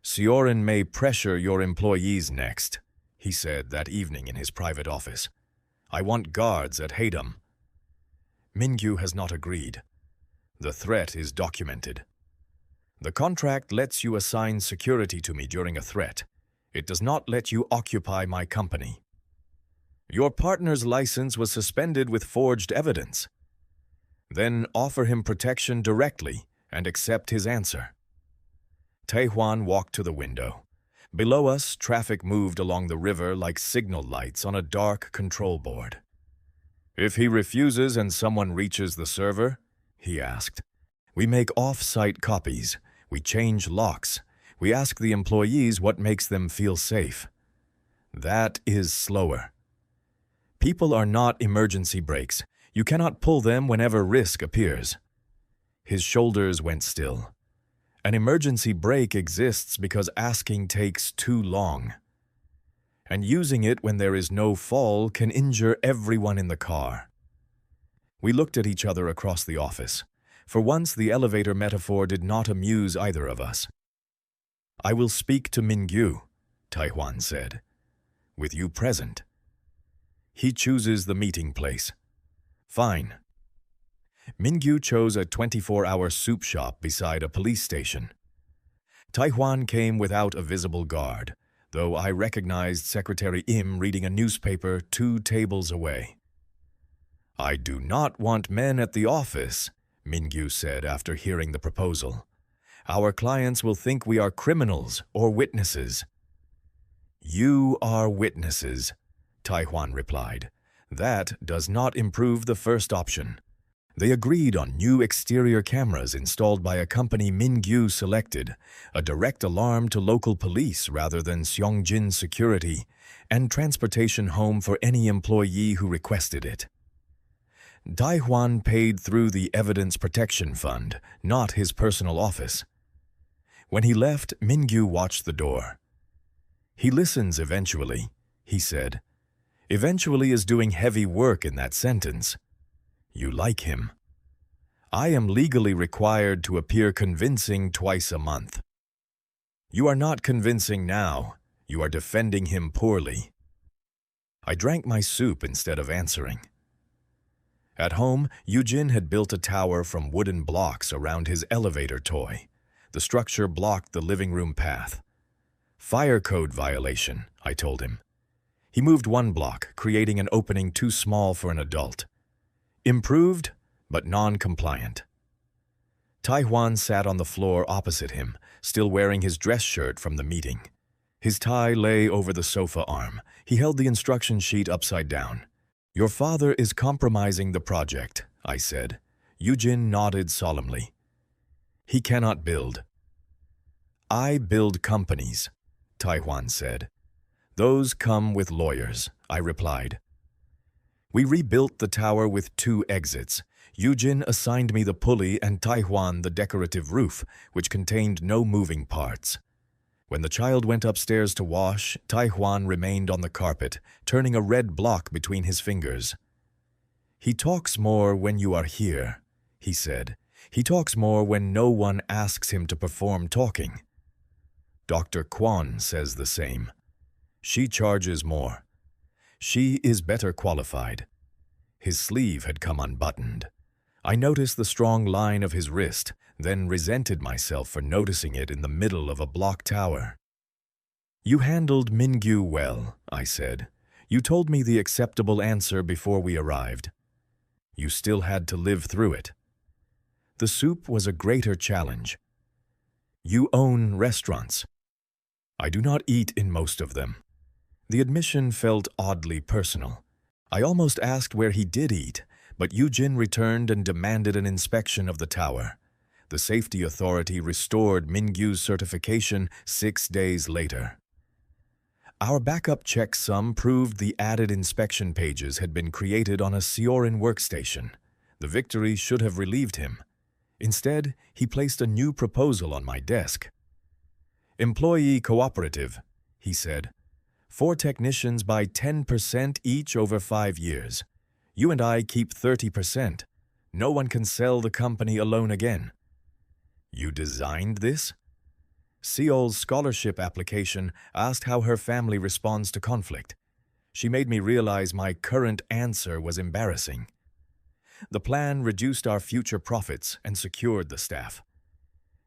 Seorin may pressure your employees next, he said that evening in his private office. I want guards at Haedam. Mingyu has not agreed. The threat is documented. The contract lets you assign security to me during a threat. It does not let you occupy my company. Your partner's license was suspended with forged evidence. Then offer him protection directly and accept his answer. Tae-hwan walked to the window. Below us, traffic moved along the river like signal lights on a dark control board. If he refuses and someone reaches the server, he asked, we make off-site copies. We change locks. We ask the employees what makes them feel safe. That is slower. People are not emergency brakes. You cannot pull them whenever risk appears. His shoulders went still. An emergency brake exists because asking takes too long. And using it when there is no fall can injure everyone in the car. We looked at each other across the office. For once, the elevator metaphor did not amuse either of us. I will speak to Mingyu, Tae-hwan said, with you present. He chooses the meeting place. Fine. Mingyu chose a 24-hour soup shop beside a police station. Tae-hwan came without a visible guard, though I recognized Secretary Im reading a newspaper 2 tables away. I do not want men at the office, Mingyu said after hearing the proposal. Our clients will think we are criminals or witnesses. You are witnesses, Tae-hwan replied. That does not improve the first option. They agreed on new exterior cameras installed by a company Mingyu selected, a direct alarm to local police rather than Seongjin Security, and transportation home for any employee who requested it. Tae-hwan paid through the Evidence Protection Fund, not his personal office. When he left, Mingyu watched the door. He listens eventually, he said. Eventually is doing heavy work in that sentence. You like him. I am legally required to appear convincing twice a month. You are not convincing now. You are defending him poorly. I drank my soup instead of answering. At home, Eugene had built a tower from wooden blocks around his elevator toy. The structure blocked the living room path. Fire code violation, I told him. He moved 1 block, creating an opening too small for an adult. Improved, but non-compliant. Tae-hwan sat on the floor opposite him, still wearing his dress shirt from the meeting. His tie lay over the sofa arm. He held the instruction sheet upside down. Your father is compromising the project, I said. Eugene nodded solemnly. He cannot build. I build companies, Tae-hwan said. Those come with lawyers, I replied. We rebuilt the tower with 2 exits. Eugene assigned me the pulley and Tae-hwan the decorative roof, which contained no moving parts. When the child went upstairs to wash, Tae-hwan remained on the carpet, turning a red block between his fingers. He talks more when you are here, he said. He talks more when no one asks him to perform talking. Dr. Kwon says the same. She charges more. She is better qualified. His sleeve had come unbuttoned. I noticed the strong line of his wrist, then resented myself for noticing it in the middle of a block tower. You handled Mingyu well, I said. You told me the acceptable answer before we arrived. You still had to live through it. The soup was a greater challenge. You own restaurants. I do not eat in most of them. The admission felt oddly personal. I almost asked where he did eat, but Eugene returned and demanded an inspection of the tower. The safety authority restored Mingyu's certification 6 days later. Our backup checksum proved the added inspection pages had been created on a Seorin workstation. The victory should have relieved him. Instead, he placed a new proposal on my desk. "Employee cooperative," he said. "4 technicians by 10% each over 5 years. You and I keep 30%. No one can sell the company alone again." "You designed this?" Seol's scholarship application asked how her family responds to conflict. She made me realize my current answer was embarrassing. The plan reduced our future profits and secured the staff.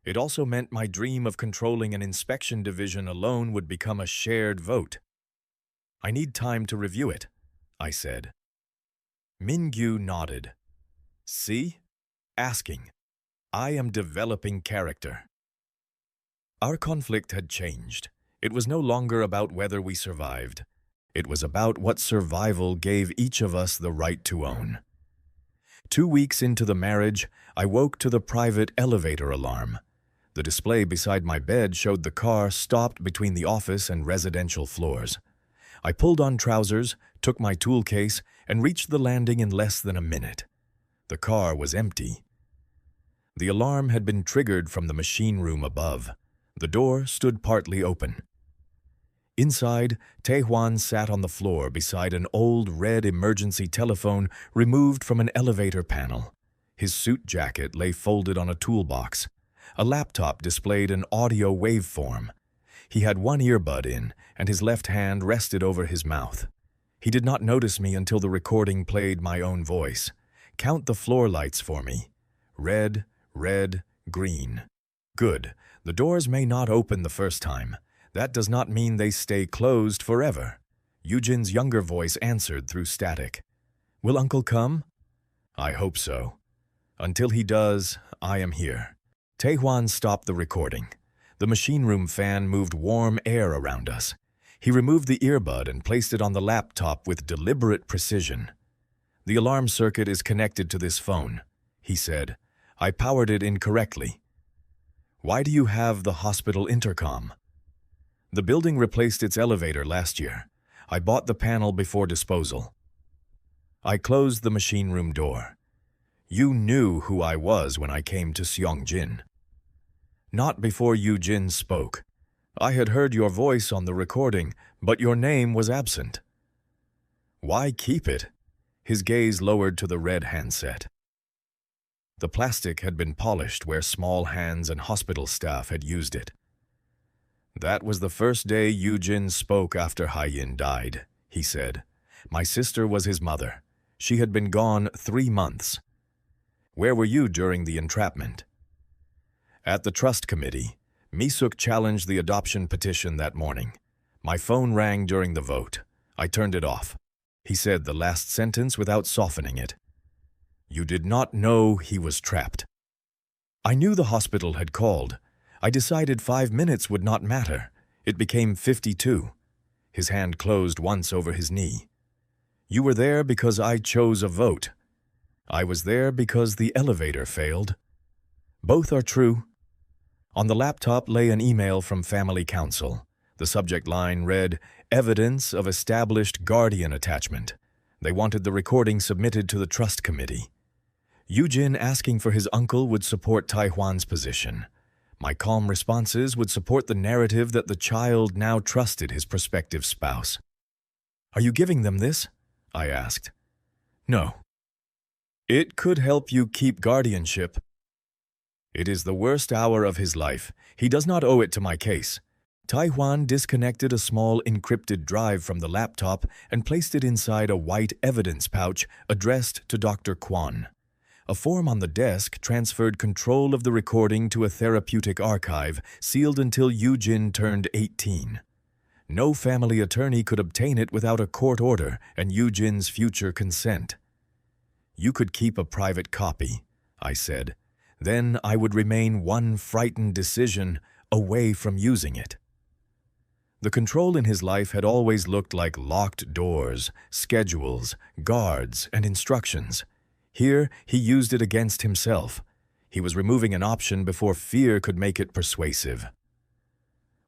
It also meant my dream of controlling an inspection division alone would become a shared vote. "I need time to review it," I said. Mingyu nodded. "See? Asking. I am developing character." Our conflict had changed. It was no longer about whether we survived. It was about what survival gave each of us the right to own. 2 weeks into the marriage, I woke to the private elevator alarm. The display beside my bed showed the car stopped between the office and residential floors. I pulled on trousers, took my tool case, and reached the landing in less than a minute. The car was empty. The alarm had been triggered from the machine room above. The door stood partly open. Inside, Tae-hwan sat on the floor beside an old red emergency telephone removed from an elevator panel. His suit jacket lay folded on a toolbox. A laptop displayed an audio waveform. He had one earbud in, and his left hand rested over his mouth. He did not notice me until the recording played my own voice. "Count the floor lights for me. Red, red, green. Good. The doors may not open the first time. That does not mean they stay closed forever." Eugene younger voice answered through static. "Will Uncle come?" "I hope so. Until he does, I am here." Tae-hwan stopped the recording. The machine room fan moved warm air around us. He removed the earbud and placed it on the laptop with deliberate precision. "The alarm circuit is connected to this phone," he said. "I powered it incorrectly." "Why do you have the hospital intercom?" "The building replaced its elevator last year. I bought the panel before disposal." I closed the machine room door. "You knew who I was when I came to Seongjin." "Not before Eugene spoke. I had heard your voice on the recording, but your name was absent." "Why keep it?" His gaze lowered to the red handset. The plastic had been polished where small hands and hospital staff had used it. "That was the first day Eugene spoke after Hye-in died," he said. "My sister was his mother. She had been gone 3 months. Where were you during the entrapment?" "At the trust committee. Misuk challenged the adoption petition that morning. My phone rang during the vote. I turned it off." He said the last sentence without softening it. "You did not know he was trapped." "I knew the hospital had called. I decided 5 minutes would not matter. It became 52. His hand closed once over his knee. "You were there because I chose a vote. I was there because the elevator failed." "Both are true." On the laptop lay an email from Family Council. The subject line read, "Evidence of established guardian attachment." They wanted the recording submitted to the trust committee. Eugene asking for his uncle would support Tae-hwan's position. My calm responses would support the narrative that the child now trusted his prospective spouse. "Are you giving them this?" I asked. "No." "It could help you keep guardianship." "It is the worst hour of his life. He does not owe it to my case." Tae-hwan disconnected a small encrypted drive from the laptop and placed it inside a white evidence pouch addressed to Dr. Kwon. A form on the desk transferred control of the recording to a therapeutic archive sealed until Eugene turned 18. No family attorney could obtain it without a court order and Eugene's future consent. "You could keep a private copy," I said. "Then I would remain one frightened decision away from using it." The control in his life had always looked like locked doors, schedules, guards, and instructions. Here, he used it against himself. He was removing an option before fear could make it persuasive.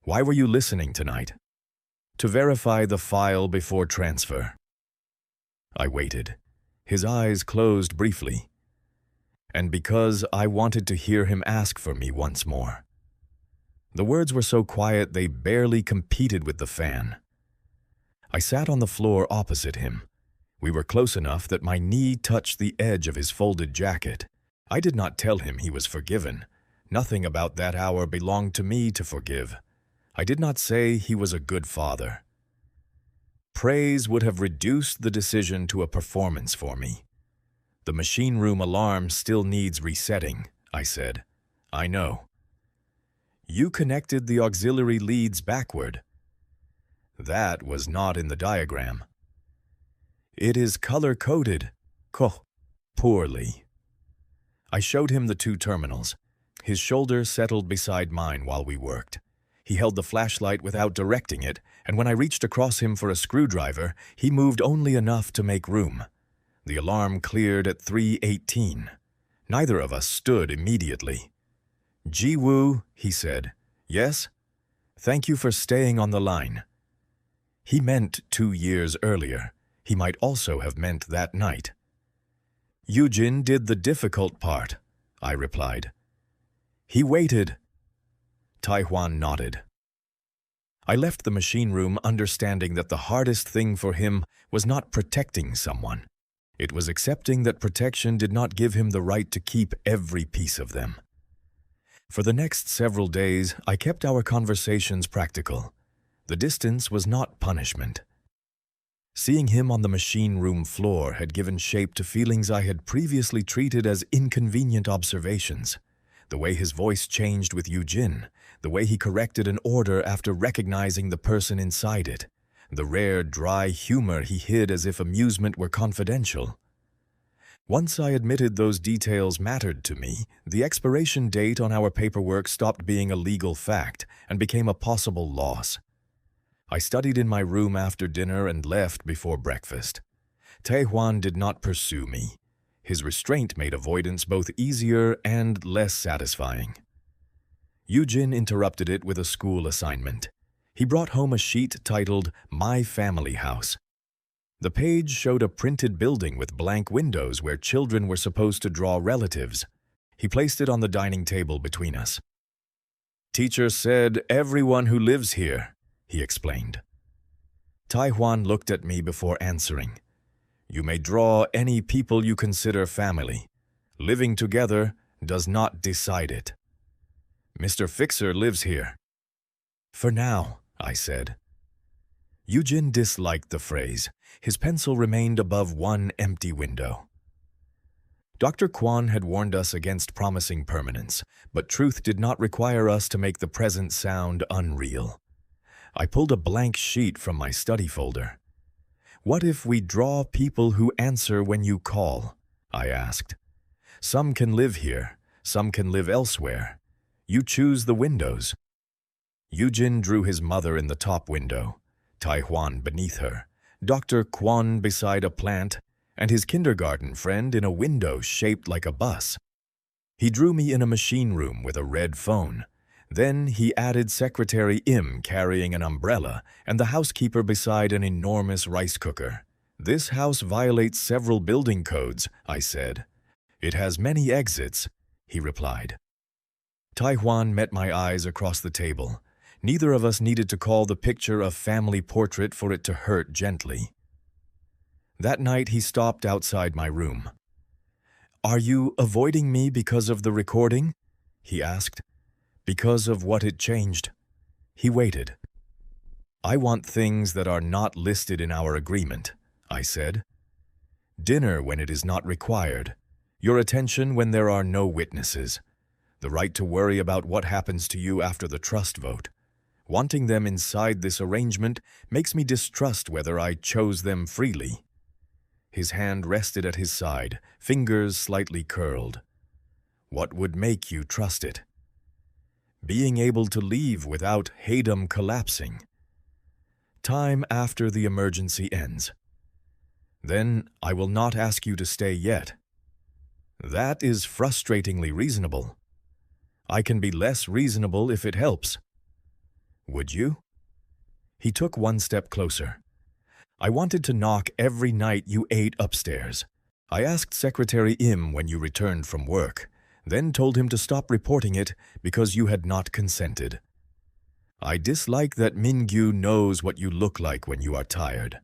"Why were you listening tonight?" to verify the file before transfer. I waited. His eyes closed briefly. And because I wanted to hear him ask for me once more. The words were so quiet they barely competed with the fan. I sat on the floor opposite him. We were close enough that my knee touched the edge of his folded jacket. I did not tell him he was forgiven. Nothing about that hour belonged to me to forgive. I did not say he was a good father. Praise would have reduced the decision to a performance for me. The machine room alarm still needs resetting, I said. I know. You connected the auxiliary leads backward. That was not in the diagram. It is color-coded. Poorly. I showed him the two terminals. His shoulder settled beside mine while we worked. He held the flashlight without directing it, and when I reached across him for a screwdriver, he moved only enough to make room. The alarm cleared at 3:18. Neither of us stood immediately. "Ji-woo," he said. "Yes? Thank you for staying on the line." He meant 2 years earlier. He might also have meant that night. "Yujin did the difficult part," I replied. "He waited." Tae-hwan nodded. I left the machine room understanding that the hardest thing for him was not protecting someone. It was accepting that protection did not give him the right to keep every piece of them. For the next several days, I kept our conversations practical. The distance was not punishment. Seeing him on the machine room floor had given shape to feelings I had previously treated as inconvenient observations. The way his voice changed with Yujin, the way he corrected an order after recognizing the person inside it, the rare, dry humor he hid as if amusement were confidential. Once I admitted those details mattered to me, the expiration date on our paperwork stopped being a legal fact and became a possible loss. I studied in my room after dinner and left before breakfast. Tae-hwan did not pursue me. His restraint made avoidance both easier and less satisfying. Yujin interrupted it with a school assignment. He brought home a sheet titled My Family House. The page showed a printed building with blank windows where children were supposed to draw relatives. He placed it on the dining table between us. "Teacher said everyone who lives here," he explained. Tae-hwan looked at me before answering. "You may draw any people you consider family. Living together does not decide it. Mr. Fixer lives here." "For now," I said. Yujin disliked the phrase. His pencil remained above one empty window. Dr. Kwon had warned us against promising permanence, but truth did not require us to make the present sound unreal. I pulled a blank sheet from my study folder. "What if we draw people who answer when you call?" I asked. "Some can live here, some can live elsewhere. You choose the windows." Yujin drew his mother in the top window, Tae-hwan beneath her, Dr. Kwon beside a plant, and his kindergarten friend in a window shaped like a bus. He drew me in a machine room with a red phone. Then he added Secretary Im carrying an umbrella and the housekeeper beside an enormous rice cooker. "This house violates several building codes," I said. "It has many exits," he replied. Tae-hwan met my eyes across the table. Neither of us needed to call the picture a family portrait for it to hurt gently. That night he stopped outside my room. "Are you avoiding me because of the recording?" he asked. "Because of what it changed." He waited. "I want things that are not listed in our agreement," I said. "Dinner when it is not required. Your attention when there are no witnesses. The right to worry about what happens to you after the trust vote. Wanting them inside this arrangement makes me distrust whether I chose them freely." His hand rested at his side, fingers slightly curled. "What would make you trust it?" "Being able to leave without Haydom collapsing. Time after the emergency ends." "Then I will not ask you to stay yet." "That is frustratingly reasonable." "I can be less reasonable if it helps." "Would you?" He took one step closer. I wanted to knock every night you ate upstairs. I asked Secretary Im when you returned from work, then told him to stop reporting it because you had not consented. I dislike that Mingyu knows what you look like when you are tired.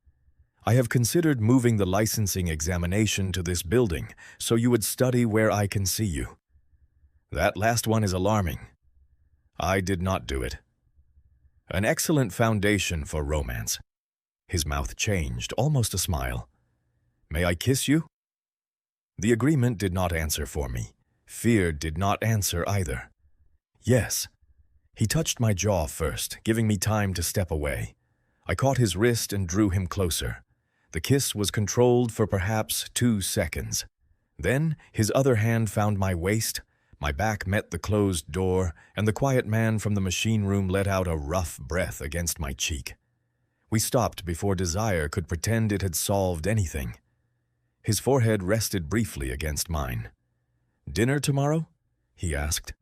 I have considered moving the licensing examination to this building so you would study where I can see you. That last one is alarming. I did not do it. An excellent foundation for romance. His mouth changed, almost a smile. May I kiss you? The agreement did not answer for me. Fear did not answer either. Yes. He touched my jaw first, giving me time to step away. I caught his wrist and drew him closer. The kiss was controlled for perhaps 2 seconds. Then his other hand found my waist, my back met the closed door, and the quiet man from the machine room let out a rough breath against my cheek. We stopped before desire could pretend it had solved anything. His forehead rested briefly against mine. Dinner tomorrow? He asked.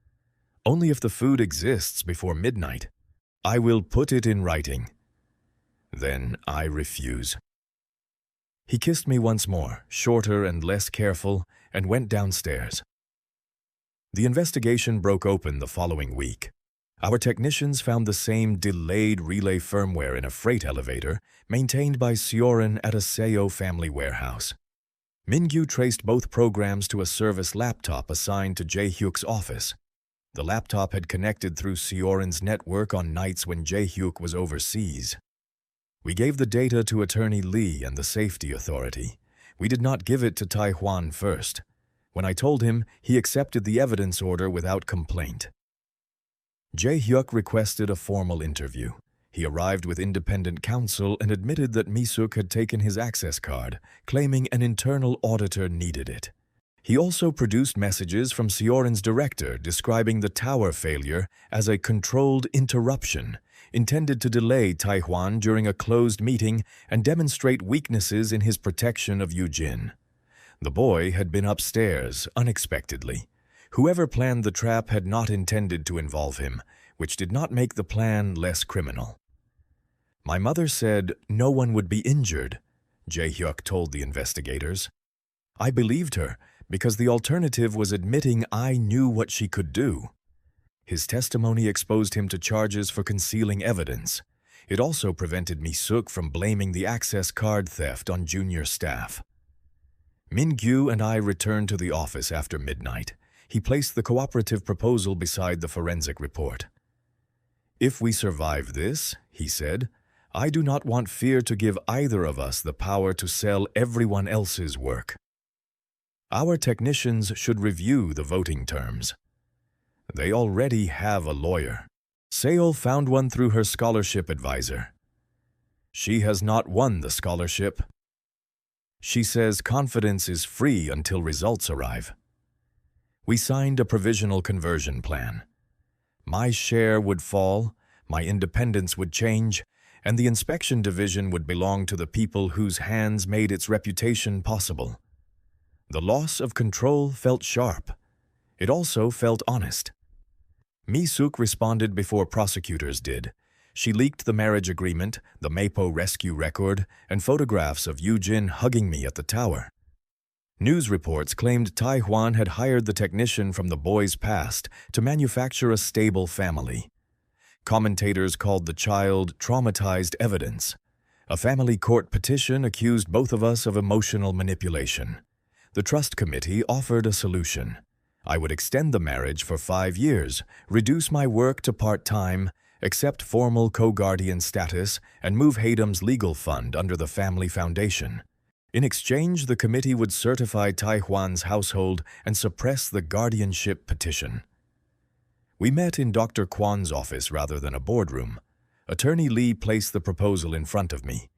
Only if the food exists before midnight. I will put it in writing. Then I refuse. He kissed me once more, shorter and less careful, and went downstairs. The investigation broke open the following week. Our technicians found the same delayed relay firmware in a freight elevator maintained by Seorin at a Seo family warehouse. Mingyu traced both programs to a service laptop assigned to Jae-hyuk's office. The laptop had connected through Seorin's network on nights when Jae-hyuk was overseas. We gave the data to Attorney Lee and the safety authority. We did not give it to Tae-hwan first. When I told him, he accepted the evidence order without complaint. Jae-hyuk requested a formal interview. He arrived with independent counsel and admitted that Mi-suk had taken his access card, claiming an internal auditor needed it. He also produced messages from Seorin's director describing the tower failure as a controlled interruption, intended to delay Tae-hwan during a closed meeting and demonstrate weaknesses in his protection of Yoo-jin. The boy had been upstairs unexpectedly. Whoever planned the trap had not intended to involve him, which did not make the plan less criminal. My mother said no one would be injured, Jae-hyuk told the investigators. I believed her because the alternative was admitting I knew what she could do. His testimony exposed him to charges for concealing evidence. It also prevented Mi-suk from blaming the access card theft on junior staff. Mingyu and I returned to the office after midnight. He placed the cooperative proposal beside the forensic report. If we survive this, he said, I do not want fear to give either of us the power to sell everyone else's work. Our technicians should review the voting terms. They already have a lawyer. Seo found one through her scholarship advisor. She has not won the scholarship. She says confidence is free until results arrive. We signed a provisional conversion plan. My share would fall, my independence would change, and the inspection division would belong to the people whose hands made its reputation possible. The loss of control felt sharp. It also felt honest. Mi-suk responded before prosecutors did. She leaked the marriage agreement, the Mapo rescue record, and photographs of Yoo-jin hugging me at the tower. News reports claimed Tae-hwan had hired the technician from the boy's past to manufacture a stable family. Commentators called the child traumatized evidence. A family court petition accused both of us of emotional manipulation. The trust committee offered a solution. I would extend the marriage for 5 years, reduce my work to part-time, accept formal co-guardian status, and move Haydam's legal fund under the family foundation. In exchange, the committee would certify Tae-hwan's household and suppress the guardianship petition. We met in Dr. Kwan's office rather than a boardroom. Attorney Lee placed the proposal in front of me.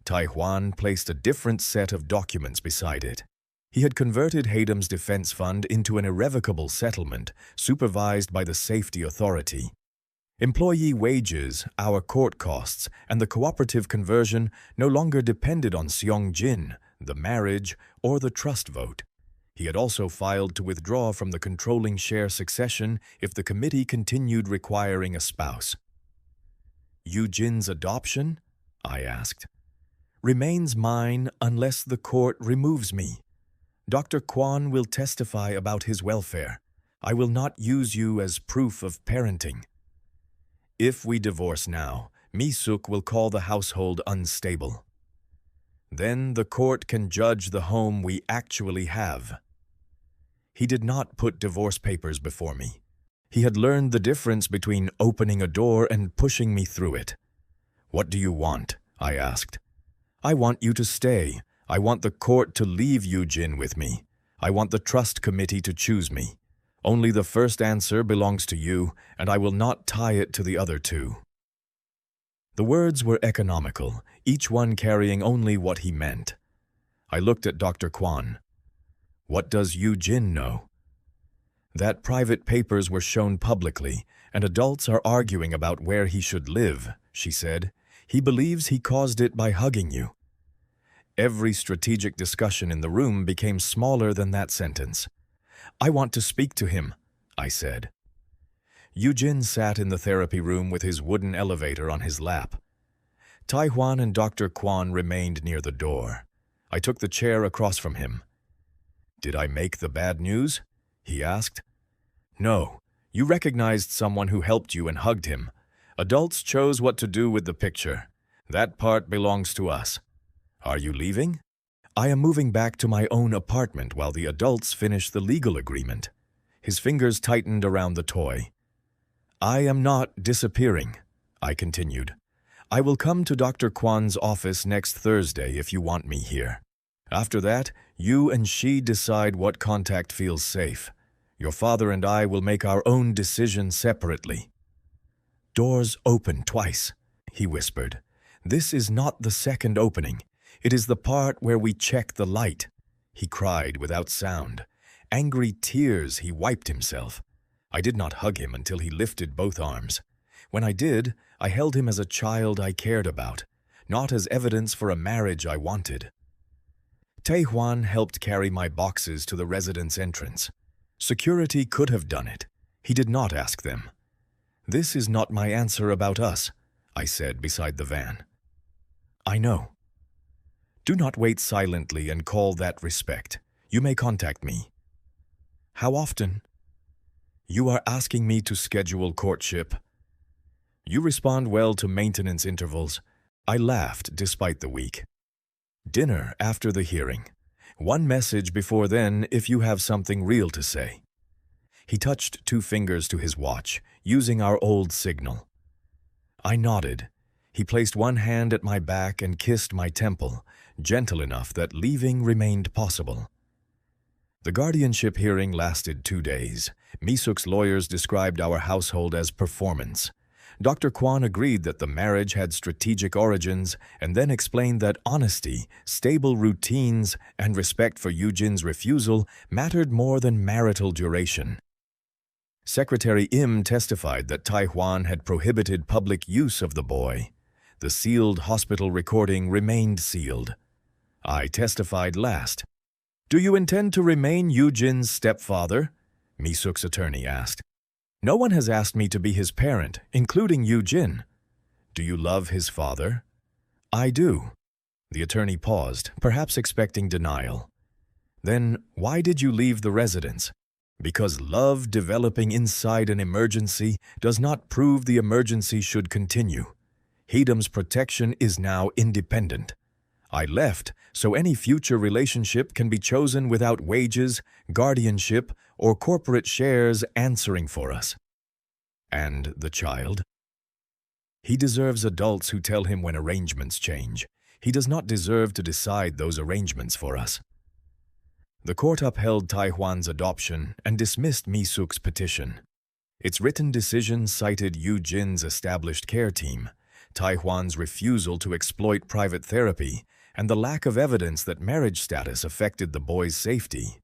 Tae-hwan placed a different set of documents beside it. He had converted Haydam's defense fund into an irrevocable settlement supervised by the safety authority. Employee wages, our court costs, and the cooperative conversion no longer depended on Seongjin, the marriage, or the trust vote. He had also filed to withdraw from the controlling share succession if the committee continued requiring a spouse. Yoo-jin's adoption? I asked. Remains mine unless the court removes me. Dr. Kwon will testify about his welfare. I will not use you as proof of parenting. If we divorce now, Mi-suk will call the household unstable. Then the court can judge the home we actually have. He did not put divorce papers before me. He had learned the difference between opening a door and pushing me through it. What do you want? I asked. I want you to stay. I want the court to leave Yoo-jin with me. I want the trust committee to choose me. Only the first answer belongs to you, and I will not tie it to the other two. The words were economical, each one carrying only what he meant. I looked at Dr. Kwon. What does Yoo-jin know? That private papers were shown publicly, and adults are arguing about where he should live, she said. He believes he caused it by hugging you. Every strategic discussion in the room became smaller than that sentence. I want to speak to him, I said. Yoo-jin sat in the therapy room with his wooden elevator on his lap. Tae-hwan and Dr. Kwon remained near the door. I took the chair across from him. Did I make the bad news? He asked. No, you recognized someone who helped you and hugged him. Adults chose what to do with the picture. That part belongs to us. Are you leaving? I am moving back to my own apartment while the adults finish the legal agreement. His fingers tightened around the toy. I am not disappearing, I continued. I will come to Dr. Kwon's office next Thursday if you want me here. After that, you and she decide what contact feels safe. Your father and I will make our own decision separately. Doors open twice, he whispered. This is not the second opening. It is the part where we check the light. He cried without sound. Angry tears, he wiped himself. I did not hug him until he lifted both arms. When I did, I held him as a child I cared about, not as evidence for a marriage I wanted. Tae-hwan helped carry my boxes to the residence entrance. Security could have done it. He did not ask them. This is not my answer about us, I said beside the van. I know. Do not wait silently and call that respect. You may contact me. How often? You are asking me to schedule courtship. You respond well to maintenance intervals. I laughed despite the week. Dinner after the hearing. One message before then if you have something real to say. He touched 2 fingers to his watch, using our old signal. I nodded. He placed one hand at my back and kissed my temple, gentle enough that leaving remained possible. The guardianship hearing lasted 2 days. Mi-suk's lawyers described our household as performance. Dr. Kwon agreed that the marriage had strategic origins and then explained that honesty, stable routines, and respect for Yoo-jin's refusal mattered more than marital duration. Secretary Im testified that Tae-hwan had prohibited public use of the boy. The sealed hospital recording remained sealed. I testified last. Do you intend to remain Yoo-jin's stepfather? Mi-suk's attorney asked. No one has asked me to be his parent, including Yoo-jin. Do you love his father? I do. The attorney paused, perhaps expecting denial. Then why did you leave the residence? Because love developing inside an emergency does not prove the emergency should continue. Heedam's protection is now independent. I left, so any future relationship can be chosen without wages, guardianship, or corporate shares answering for us. And the child? He deserves adults who tell him when arrangements change. He does not deserve to decide those arrangements for us. The court upheld Tae-hwan's adoption and dismissed Mi-suk's petition. Its written decision cited Yoo-jin's established care team, Tae-hwan's refusal to exploit private therapy, and the lack of evidence that marriage status affected the boy's safety.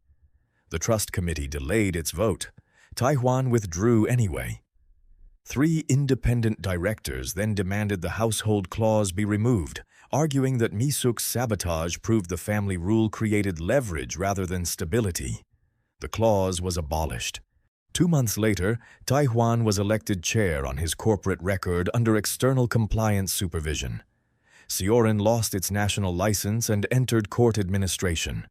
The trust committee delayed its vote. Tae-hwan withdrew anyway. 3 independent directors then demanded the household clause be removed, arguing that Mi-suk's sabotage proved the family rule created leverage rather than stability. The clause was abolished. 2 months later, Tae-hwan was elected chair on his corporate record under external compliance supervision. Seorin lost its national license and entered court administration.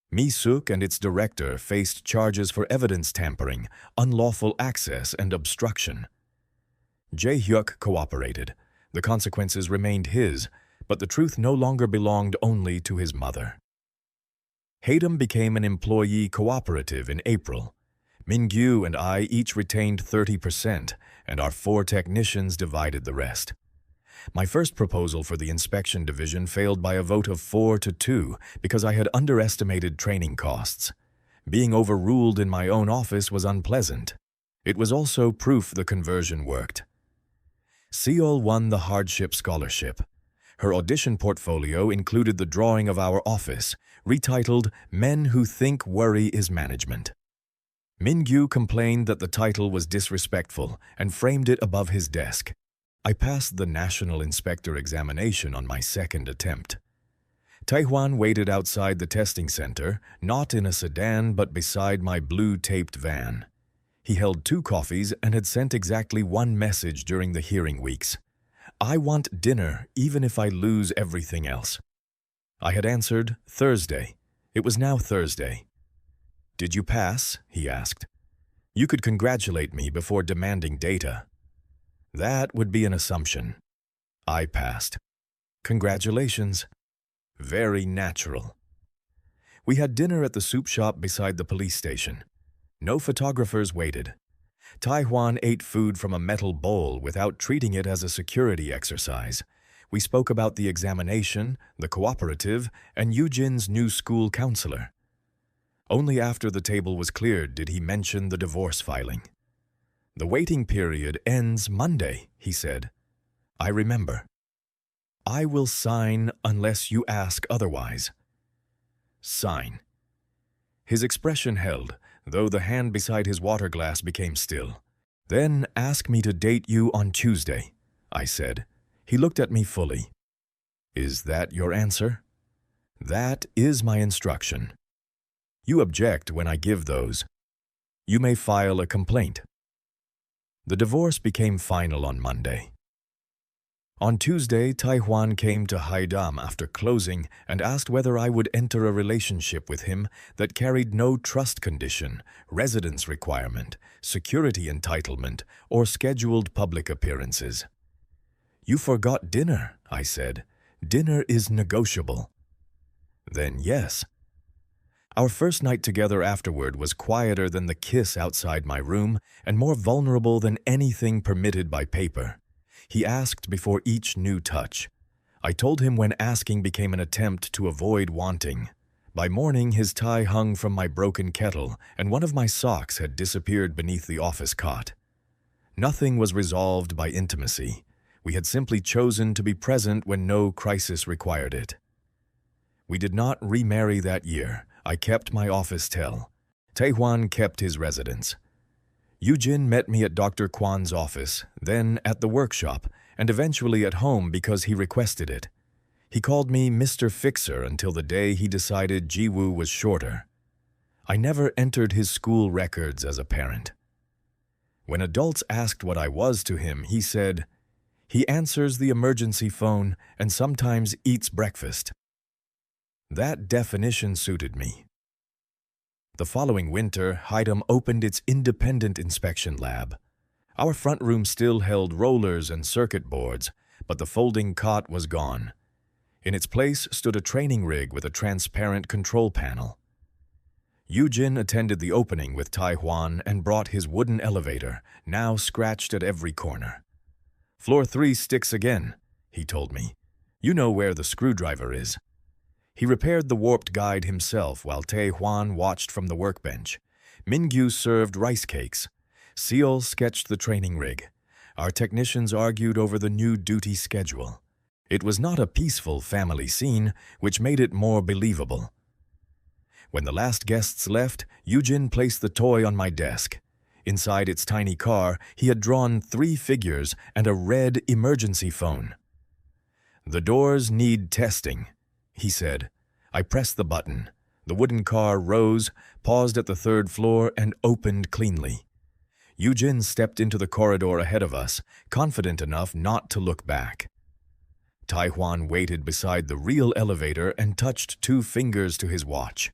Mi-suk and its director faced charges for evidence tampering, unlawful access, and obstruction. Jae-hyuk cooperated. The consequences remained his, but the truth no longer belonged only to his mother. Haydam became an employee cooperative in April. Min-gyu and I each retained 30%, and our 4 technicians divided the rest. My first proposal for the inspection division failed by a vote of 4-2 because I had underestimated training costs. Being overruled in my own office was unpleasant. It was also proof the conversion worked. Seol won the hardship scholarship. Her audition portfolio included the drawing of our office, retitled Men Who Think Worry is Management. Min-gyu complained that the title was disrespectful and framed it above his desk. I passed the National Inspector examination on my second attempt. Tae-hwan waited outside the testing center, not in a sedan but beside my blue-taped van. He held 2 coffees and had sent exactly 1 message during the hearing weeks. I want dinner even if I lose everything else. I had answered Thursday. It was now Thursday. Did you pass? He asked. You could congratulate me before demanding data. That would be an assumption. I passed. Congratulations. Very natural. We had dinner at the soup shop beside the police station. No photographers waited. Tae-hwan ate food from a metal bowl without treating it as a security exercise. We spoke about the examination, the cooperative, and Eugene new school counselor. Only after the table was cleared did he mention the divorce filing. The waiting period ends Monday, he said. I remember. I will sign unless you ask otherwise. Sign. His expression held, though the hand beside his water glass became still. Then ask me to date you on Tuesday, I said. He looked at me fully. Is that your answer? That is my instruction. You object when I give those. You may file a complaint. The divorce became final on Monday. On Tuesday, Tae-hwan came to Haydam after closing and asked whether I would enter a relationship with him that carried no trust condition, residence requirement, security entitlement, or scheduled public appearances. You forgot dinner, I said. Dinner is negotiable. Then yes. Our first night together afterward was quieter than the kiss outside my room and more vulnerable than anything permitted by paper. He asked before each new touch. I told him when asking became an attempt to avoid wanting. By morning, his tie hung from my broken kettle, and one of my socks had disappeared beneath the office cot. Nothing was resolved by intimacy. We had simply chosen to be present when no crisis required it. We did not remarry that year. I kept my office tel. Tae-hwan kept his residence. Eugene met me at Dr. Kwan's office, then at the workshop, and eventually at home because he requested it. He called me Mr. Fixer until the day he decided Jiwoo was shorter. I never entered his school records as a parent. When adults asked what I was to him, he said, "He answers the emergency phone and sometimes eats breakfast." That definition suited me. The following winter, Haydam opened its independent inspection lab. Our front room still held rollers and circuit boards, but the folding cot was gone. In its place stood a training rig with a transparent control panel. Eugene attended the opening with Tae-hwan and brought his wooden elevator, now scratched at every corner. "Floor 3 sticks again," he told me. "You know where the screwdriver is." He repaired the warped guide himself while Tae-hwan watched from the workbench. Min-gyu served rice cakes. Seol sketched the training rig. Our technicians argued over the new duty schedule. It was not a peaceful family scene, which made it more believable. When the last guests left, Eugene placed the toy on my desk. Inside its tiny car, he had drawn 3 figures and a red emergency phone. "The doors need testing," he said. I pressed the button. The wooden car rose, paused at the 3rd floor, and opened cleanly. Yujin stepped into the corridor ahead of us, confident enough not to look back. Tae-hwan waited beside the real elevator and touched 2 fingers to his watch.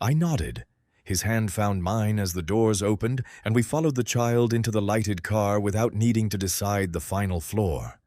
I nodded. His hand found mine as the doors opened, and we followed the child into the lighted car without needing to decide the final floor.